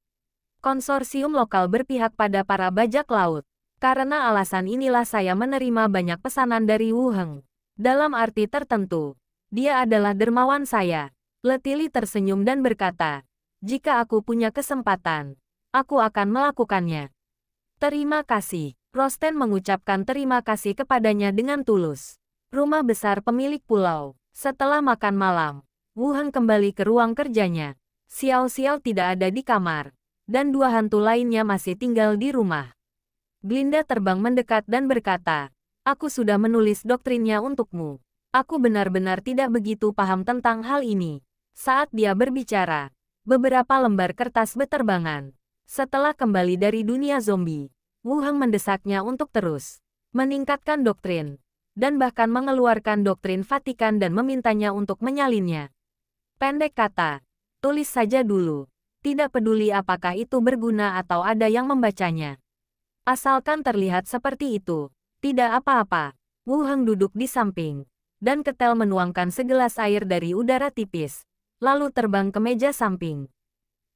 S1: Konsorsium lokal berpihak pada para bajak laut. Karena alasan inilah saya menerima banyak pesanan dari Wuheng. Dalam arti tertentu, dia adalah dermawan saya. Letili tersenyum dan berkata, jika aku punya kesempatan, aku akan melakukannya. Terima kasih. Rosten mengucapkan terima kasih kepadanya dengan tulus. Rumah besar pemilik pulau. Setelah makan malam, Wuheng kembali ke ruang kerjanya. Xiao Xiao tidak ada di kamar, dan dua hantu lainnya masih tinggal di rumah. Glinda terbang mendekat dan berkata, aku sudah menulis doktrinnya untukmu. Aku benar-benar tidak begitu paham tentang hal ini. Saat dia berbicara, beberapa lembar kertas beterbangan. Setelah kembali dari dunia zombie, Wuheng mendesaknya untuk terus meningkatkan doktrin, dan bahkan mengeluarkan doktrin Vatikan dan memintanya untuk menyalinnya. Pendek kata, tulis saja dulu. Tidak peduli apakah itu berguna atau ada yang membacanya. Asalkan terlihat seperti itu, tidak apa-apa. Wuheng duduk di samping, dan ketel menuangkan segelas air dari udara tipis, lalu terbang ke meja samping.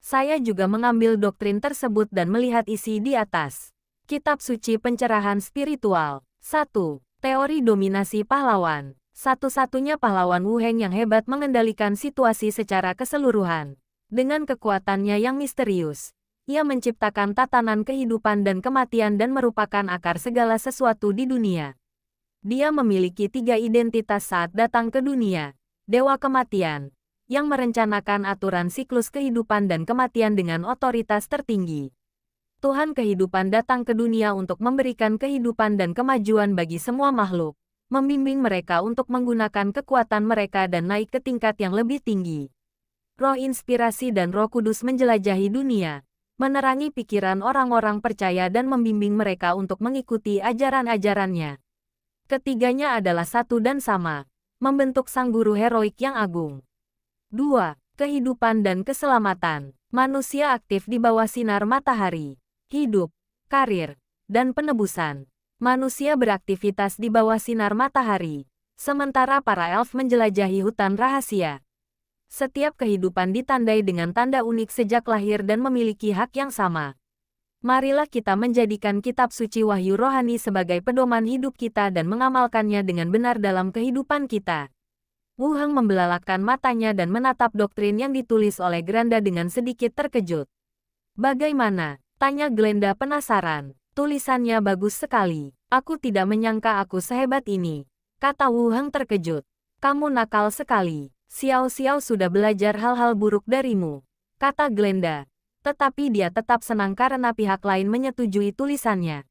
S1: Saya juga mengambil doktrin tersebut dan melihat isi di atas. Kitab Suci Pencerahan Spiritual. 1. Teori Dominasi Pahlawan. Satu-satunya pahlawan Wuheng yang hebat mengendalikan situasi secara keseluruhan. Dengan kekuatannya yang misterius, ia menciptakan tatanan kehidupan dan kematian dan merupakan akar segala sesuatu di dunia. Dia memiliki 3 identitas saat datang ke dunia. Dewa Kematian, yang merencanakan aturan siklus kehidupan dan kematian dengan otoritas tertinggi. Tuhan kehidupan datang ke dunia untuk memberikan kehidupan dan kemajuan bagi semua makhluk, membimbing mereka untuk menggunakan kekuatan mereka dan naik ke tingkat yang lebih tinggi. Roh inspirasi dan Roh Kudus menjelajahi dunia, menerangi pikiran orang-orang percaya dan membimbing mereka untuk mengikuti ajaran-ajarannya. Ketiganya adalah satu dan sama, membentuk sang guru heroik yang agung. 2. Kehidupan dan keselamatan. Manusia aktif di bawah sinar matahari. Hidup, karir, dan penebusan. Manusia beraktivitas di bawah sinar matahari, sementara para elf menjelajahi hutan rahasia. Setiap kehidupan ditandai dengan tanda unik sejak lahir dan memiliki hak yang sama. Marilah kita menjadikan kitab suci wahyu rohani sebagai pedoman hidup kita dan mengamalkannya dengan benar dalam kehidupan kita. Wu Heng membelalakkan matanya dan menatap doktrin yang ditulis oleh Granda dengan sedikit terkejut. Bagaimana? Tanya Glenda penasaran. Tulisannya bagus sekali. Aku tidak menyangka aku sehebat ini, kata Wu Heng terkejut. Kamu nakal sekali. Xiao Xiao sudah belajar hal-hal buruk darimu, kata Glenda. Tetapi dia tetap senang karena pihak lain menyetujui tulisannya.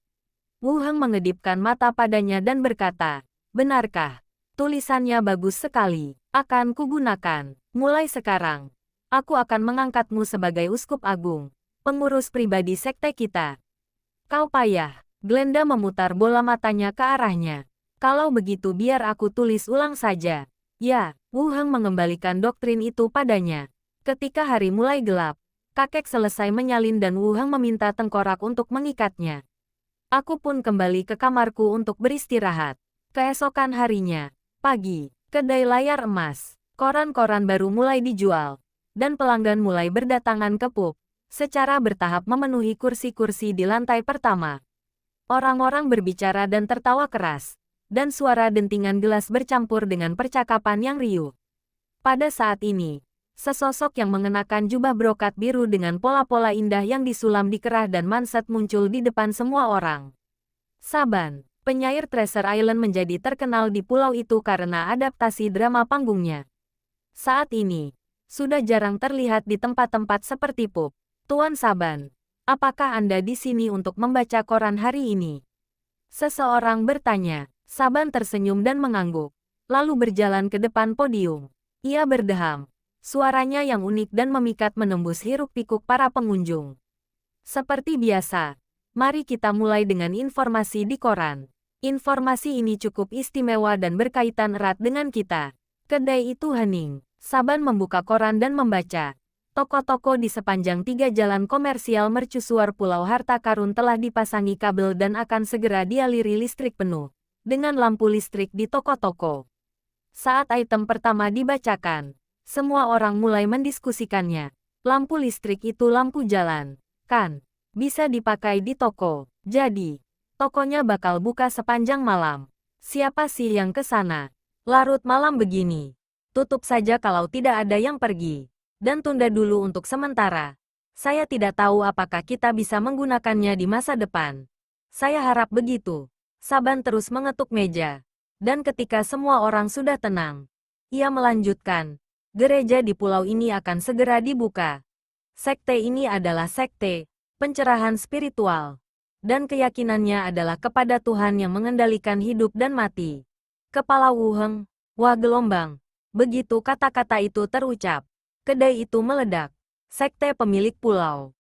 S1: Wu Heng mengedipkan mata padanya dan berkata, benarkah? Tulisannya bagus sekali. Akan kugunakan. Mulai sekarang, aku akan mengangkatmu sebagai uskup agung, pengurus pribadi sekte kita. Kau payah. Glenda memutar bola matanya ke arahnya. Kalau begitu biar aku tulis ulang saja. Ya, Wu Heng mengembalikan doktrin itu padanya. Ketika hari mulai gelap, kakek selesai menyalin dan Wu Heng meminta tengkorak untuk mengikatnya. Aku pun kembali ke kamarku untuk beristirahat. Keesokan harinya, pagi, kedai layar emas, koran-koran baru mulai dijual, dan pelanggan mulai berdatangan ke pub, secara bertahap memenuhi kursi-kursi di lantai pertama. Orang-orang berbicara dan tertawa keras, dan suara dentingan gelas bercampur dengan percakapan yang riuh. Pada saat ini, sesosok yang mengenakan jubah brokat biru dengan pola-pola indah yang disulam di kerah dan manset muncul di depan semua orang. Saban, penyair Treasure Island menjadi terkenal di pulau itu karena adaptasi drama panggungnya. Saat ini, sudah jarang terlihat di tempat-tempat seperti pub. Tuan Saban, apakah Anda di sini untuk membaca koran hari ini? Seseorang bertanya. Saban tersenyum dan mengangguk, lalu berjalan ke depan podium. Ia berdeham. Suaranya yang unik dan memikat menembus hiruk-pikuk para pengunjung. Seperti biasa, mari kita mulai dengan informasi di koran. Informasi ini cukup istimewa dan berkaitan erat dengan kita. Kedai itu hening. Saban membuka koran dan membaca. Toko-toko di sepanjang 3 jalan komersial mercusuar Pulau Harta Karun telah dipasangi kabel dan akan segera dialiri listrik penuh dengan lampu listrik di toko-toko. Saat item pertama dibacakan, semua orang mulai mendiskusikannya. Lampu listrik itu lampu jalan, kan? Bisa dipakai di toko. Jadi, tokonya bakal buka sepanjang malam. Siapa sih yang ke sana? Larut malam begini. Tutup saja kalau tidak ada yang pergi. Dan tunda dulu untuk sementara. Saya tidak tahu apakah kita bisa menggunakannya di masa depan. Saya harap begitu. Saban terus mengetuk meja. Dan ketika semua orang sudah tenang, ia melanjutkan, gereja di pulau ini akan segera dibuka. Sekte ini adalah sekte pencerahan spiritual. Dan keyakinannya adalah kepada Tuhan yang mengendalikan hidup dan mati. Kepala Wu Heng, wah gelombang. Begitu kata-kata itu terucap, kedai itu meledak. Sekte pemilik pulau.